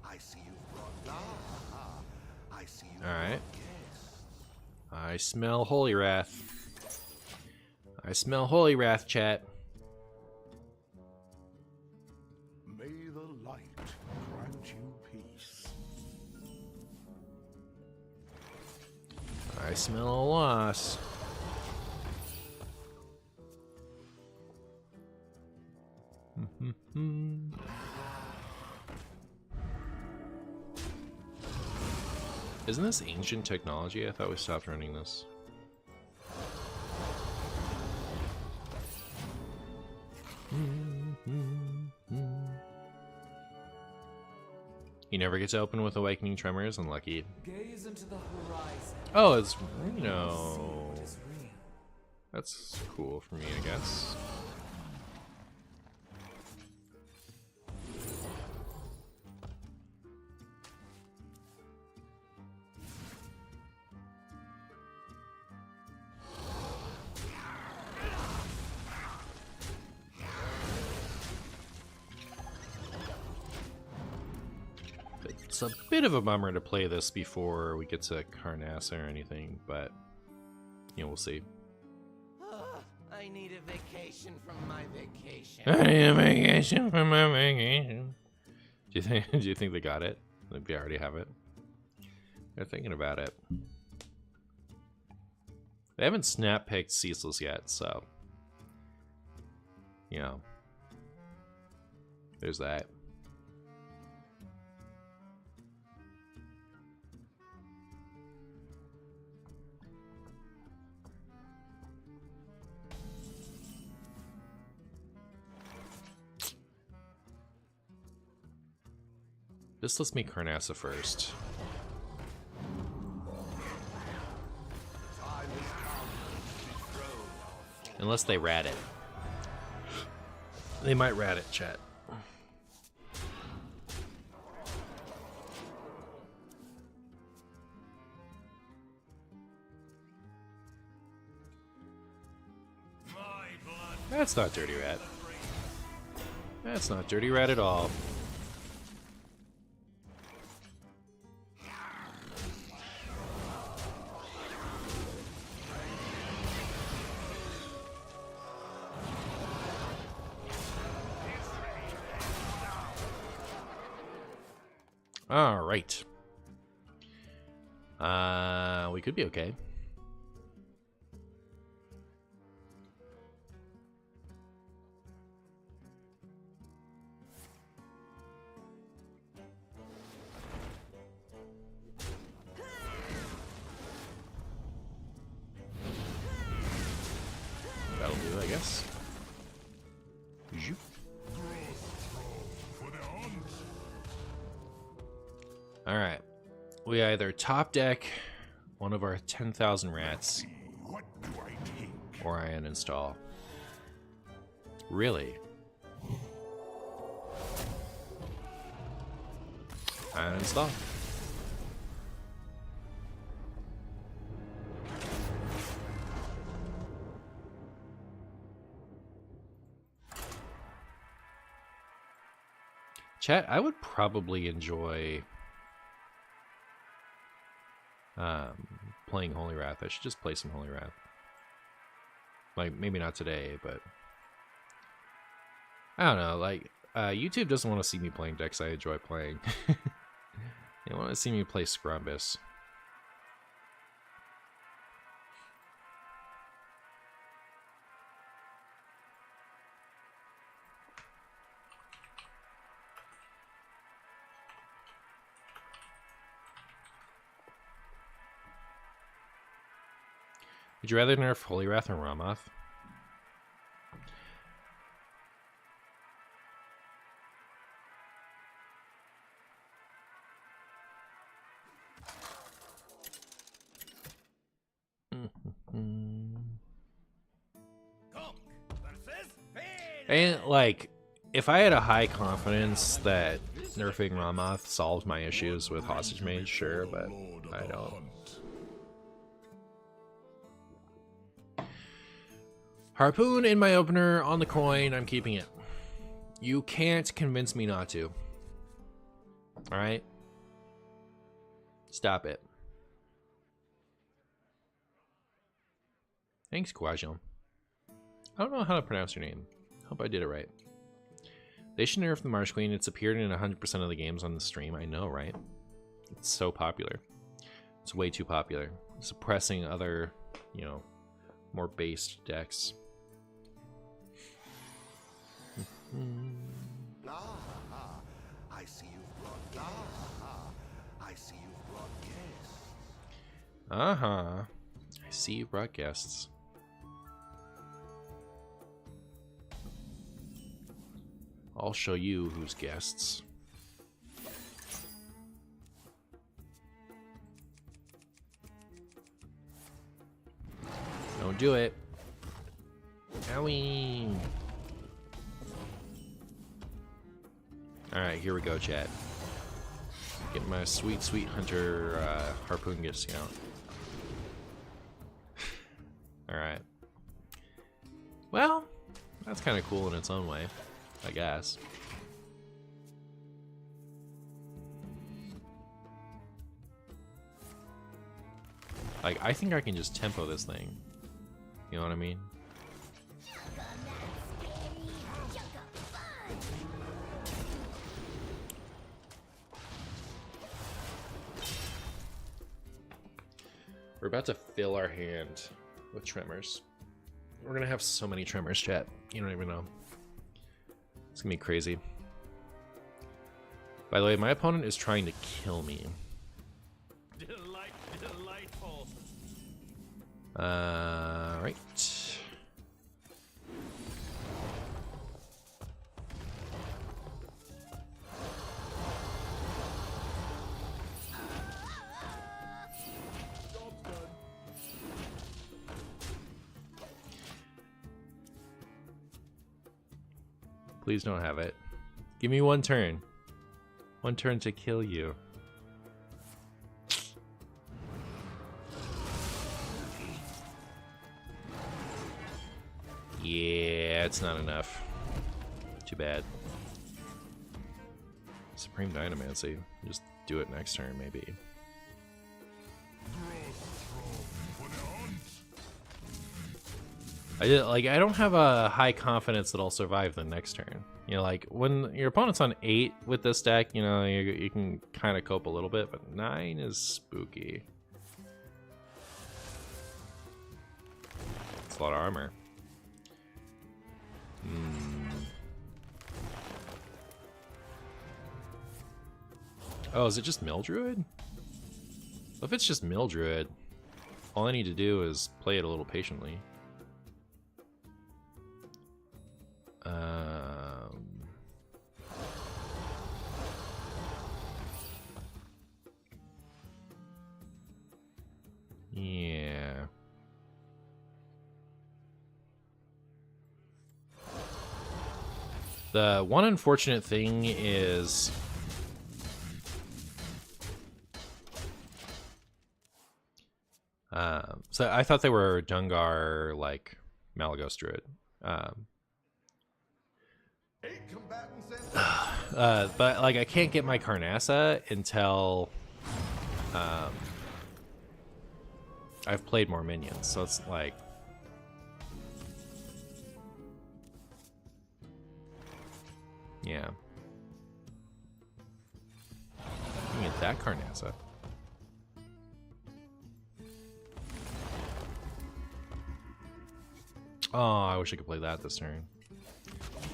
I see you've brought. I see you. Alright. I smell Holy Wrath. I smell Holy Wrath, chat. May the light grant you peace. I smell a loss. Isn't this ancient technology? I thought we stopped running this. You never get to open with Awakening Tremors, unlucky. Gaze into the horizon. Oh, it's, you See know, what is real. that's cool for me, I guess. It's a bit of a bummer to play this before we get to Carnassa or anything, but, you know, we'll see. I need a vacation from my vacation. I need a vacation from my vacation. Do you think they got it? They already have it. They're thinking about it. They haven't snap picked Ceaseless yet, so you know. There's that. This lets me Carnassa first. Unless they rat it. They might rat it, chat. That's not Dirty Rat. That's not Dirty Rat at all. All right. We could be okay. That'll do, I guess. Zoop. Alright. We either top deck one of our 10,000 rats, What do I take? or I uninstall. Really? Uninstall. Chat, I would probably enjoy playing Holy Wrath. I should just play some Holy Wrath. Like, maybe not today, but I don't know, like, YouTube doesn't want to see me playing decks I enjoy playing. They want to see me play Scrumbus. Would you rather nerf Holy Wrath or Ramoth? And like, if I had a high confidence that nerfing Ramoth solved my issues with Hostage Mage, sure, but I don't. Harpoon in my opener on the coin. I'm keeping it. You can't convince me not to. Alright? Stop it. Thanks, Quajon. I don't know how to pronounce your name. Hope I did it right. They should nerf the Marsh Queen. It's appeared in 100% of the games on the stream. I know, right? It's so popular. It's way too popular. Suppressing other, you know, more based decks. I see you've brought I see you've brought guests. Uh-huh. I see you brought guests. I'll show you who's guests. Don't do it. Owie. Alright, here we go, chat. Get my sweet, sweet hunter harpoon discount. Alright. Well, that's kind of cool in its own way, I guess. Like, I think I can just tempo this thing. You know what I mean? We're about to fill our hand with tremors. We're gonna have so many tremors, chat. You don't even know. It's gonna be crazy. By the way, my opponent is trying to kill me. Delightful. Right. Please don't have it. Give me one turn. One turn to kill you. Yeah, it's not enough. Too bad. Supreme Dynamancy. Just do it next turn, maybe. I don't have a high confidence that I'll survive the next turn. You know, like when your opponent's on 8 with this deck, you know, you can kind of cope a little bit, but 9 is spooky. It's a lot of armor. Oh, is it just Mildruid? If it's just Mildruid, all I need to do is play it a little patiently. Yeah. The one unfortunate thing is so I thought they were Dungar like Malagos Druid. But like I can't get my Carnassa until I've played more minions, so it's like yeah. You can get that Carnassa. Oh, I wish I could play that this turn.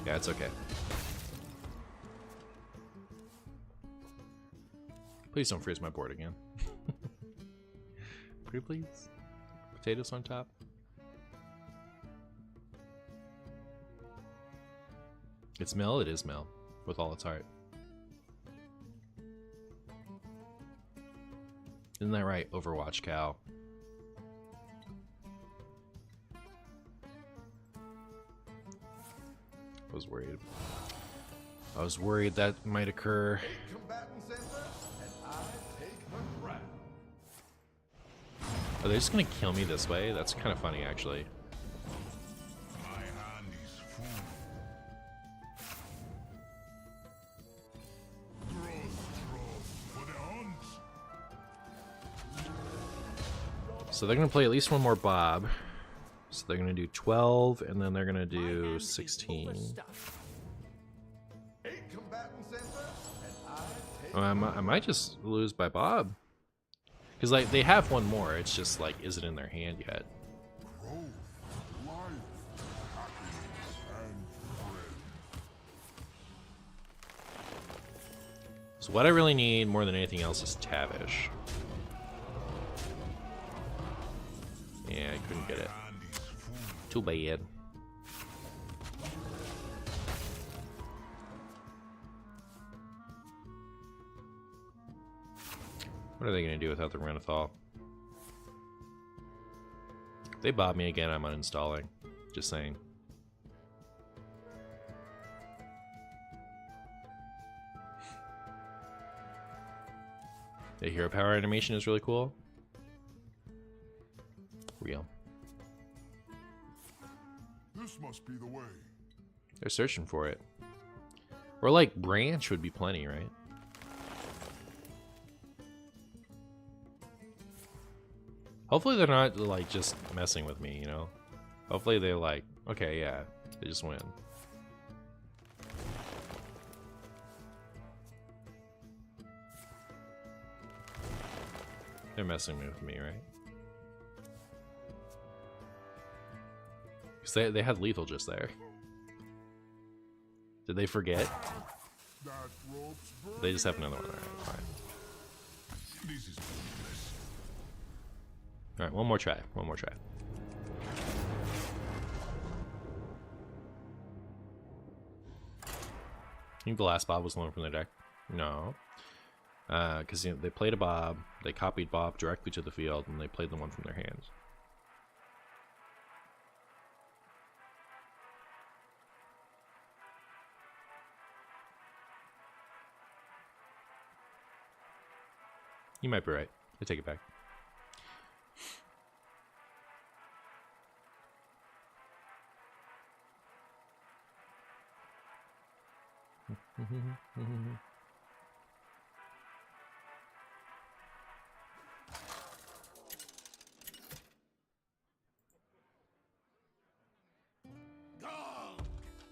Yeah, it's okay. Please don't freeze my board again. Pretty please? potatoes on top. It's mill, it is mill, with all its heart. Isn't that right, Overwatch cow? I was worried. I was worried that might occur. Are they just gonna kill me this way? That's kind of funny, actually. My hand is full. For the hunt. So they're gonna play at least one more Bob. So they're gonna do 12, and then they're gonna do 16. Oh, I might just lose by Bob. Because like they have one more, it's just like, is it in their hand yet? So what I really need more than anything else is Tavish. Yeah, I couldn't get it. Too bad. What are they going to do without the Renathal? If they bob me again, I'm uninstalling. Just saying. The hero power animation is really cool. Real. This must be the way. They're searching for it. Or like branch would be plenty, right? Hopefully they're not like just messing with me, you know? Hopefully they're like, okay, yeah, they just win. They're messing with me, right? Because they had lethal just there. Did they forget? They just have another one. Alright, fine. This is useless. Alright, one more try. One more try. I think the last Bob was the one from their deck. No. Because you know, they played a Bob, they copied Bob directly to the field, and they played the one from their hands. You might be right. I take it back. Go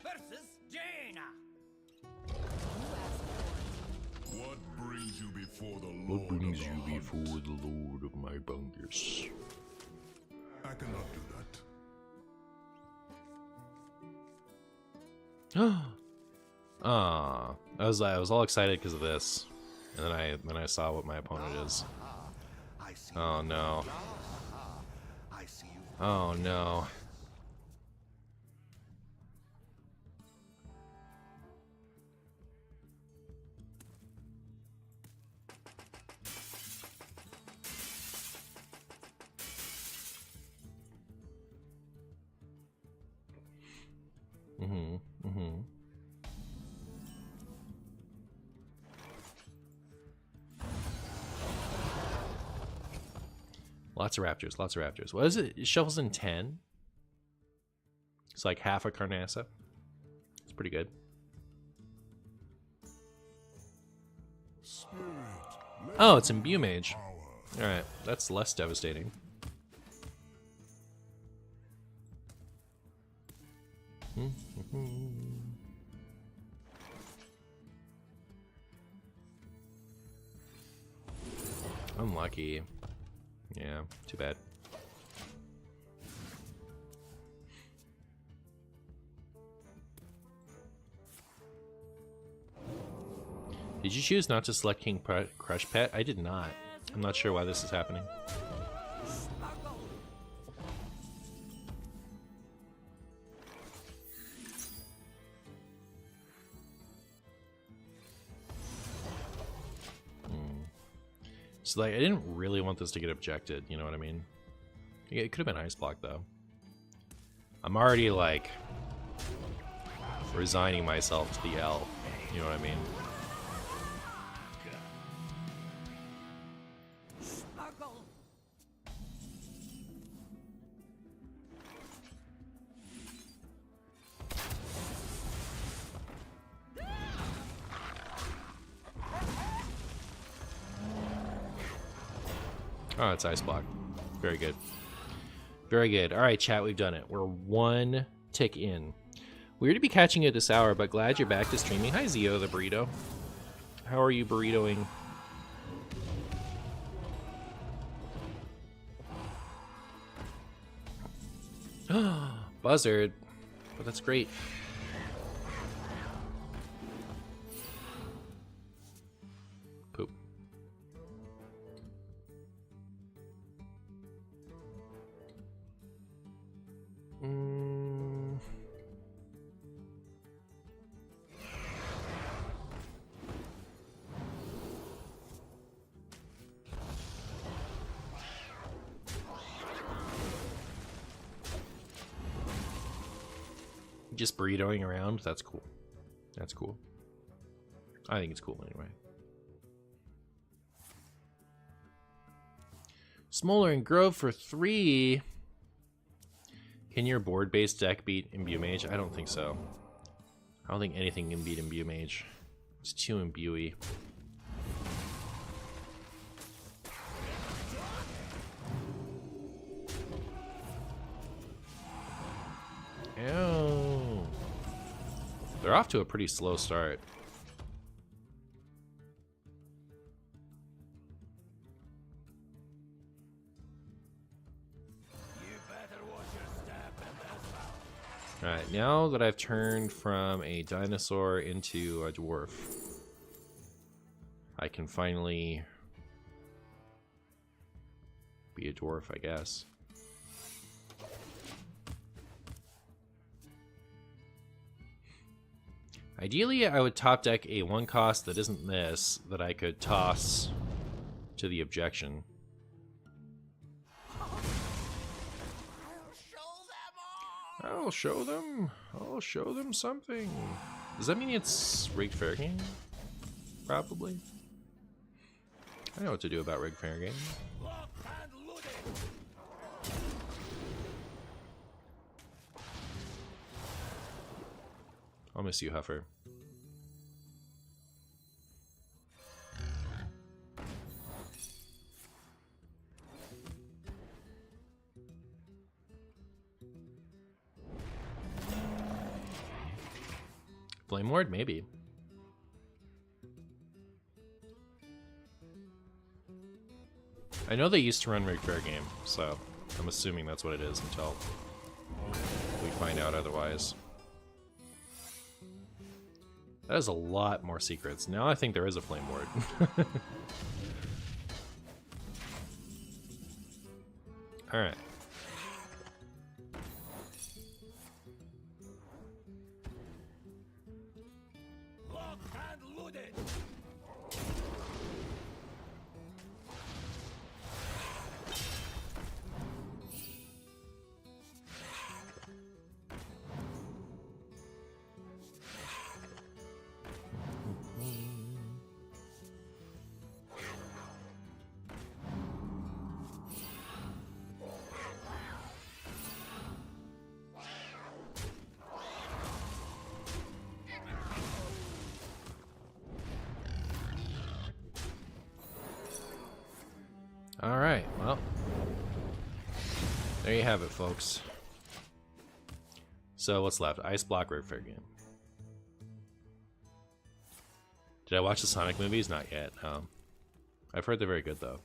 versus Jaina. What brings you before the Lord? What brings of the you hunt? before the Lord of my bungus? I cannot do that. I was all excited because of this, and then I saw what my opponent is. Oh no! Oh no! Lots of raptors, lots of raptors. What is it? It shovels in 10? It's like half a Carnassa. It's pretty good. Oh, it's imbue mage. Alright, that's less devastating. Unlucky. Yeah, too bad. Did you choose not to select King Crush Pet? I did not. I'm not sure why this is happening. So like, I didn't really want this to get objected, you know what I mean? Yeah, it could have been ice block though. I'm already like resigning myself to the L, you know what I mean? Smuggle. Oh, it's ice block. Very good. Very good. All right, chat, we've done it. We're one tick in. Weird to be catching you at this hour, but glad you're back to streaming. Hi, Zio the burrito. How are you burritoing? Buzzard. But that's great. Poop. Just burritoing around, that's cool. That's cool. I think it's cool anyway. Smoldering Grove for 3. Can your board-based deck beat Imbue Mage? I don't think so. I don't think anything can beat Imbue Mage. It's too imbue-y. Ew. They're off to a pretty slow start. Alright, now that I've turned from a dinosaur into a dwarf, I can finally be a dwarf, I guess. Ideally, I would top deck a 1-cost that isn't this, that I could toss to the objection. I'll show them. I'll show them something. Does that mean it's rigged fair game? Probably. I know what to do about rigged fair game. I'll miss you, Huffer. Flame Ward, maybe. I know they used to run rigged fair game, so I'm assuming that's what it is until we find out otherwise. That is a lot more secrets. Now I think there is a Flame Ward. Alright. Alright, well, there you have it, folks. So what's left? Ice Block, rigged fair game. Did I watch the Sonic movies? Not yet. I've heard they're very good, though.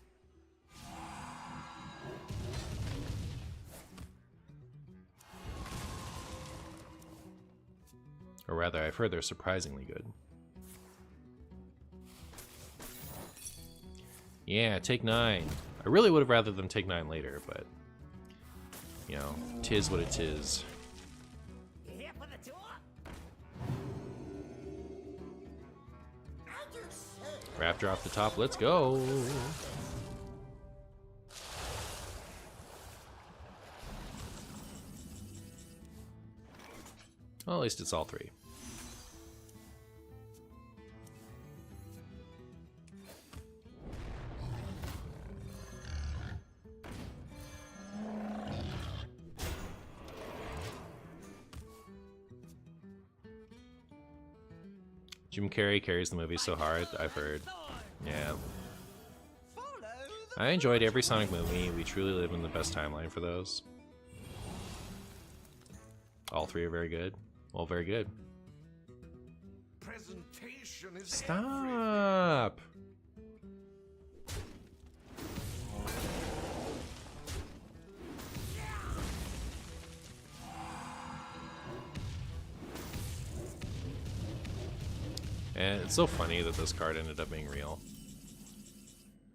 Or rather, I've heard they're surprisingly good. Yeah, take 9. I really would have rather them take 9 later, but you know, tis what it is. You here for the tour? Raptor off the top, let's go. Well, at least it's all three. Jim Carrey carries the movie so hard, I've heard. Yeah. I enjoyed every Sonic movie. We truly live in the best timeline for those. All three are very good. Well, very good. Presentation is Stop! And it's so funny that this card ended up being real.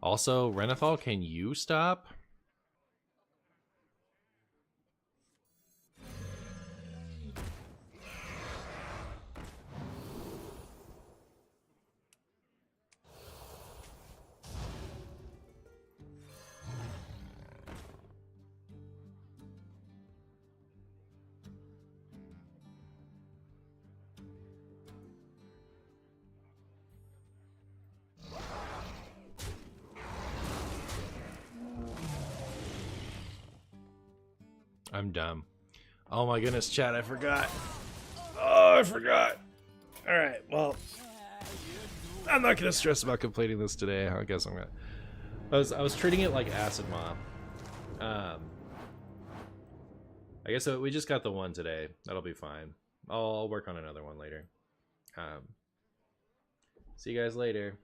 Also, Renethal, can you stop? I'm dumb. Oh my goodness, chat, I forgot. Oh, I forgot. Alright, well, I'm not gonna stress about completing this today. I guess I'm gonna. I was treating it like Acid Mom. I guess we just got the one today. That'll be fine. I'll work on another one later. See you guys later.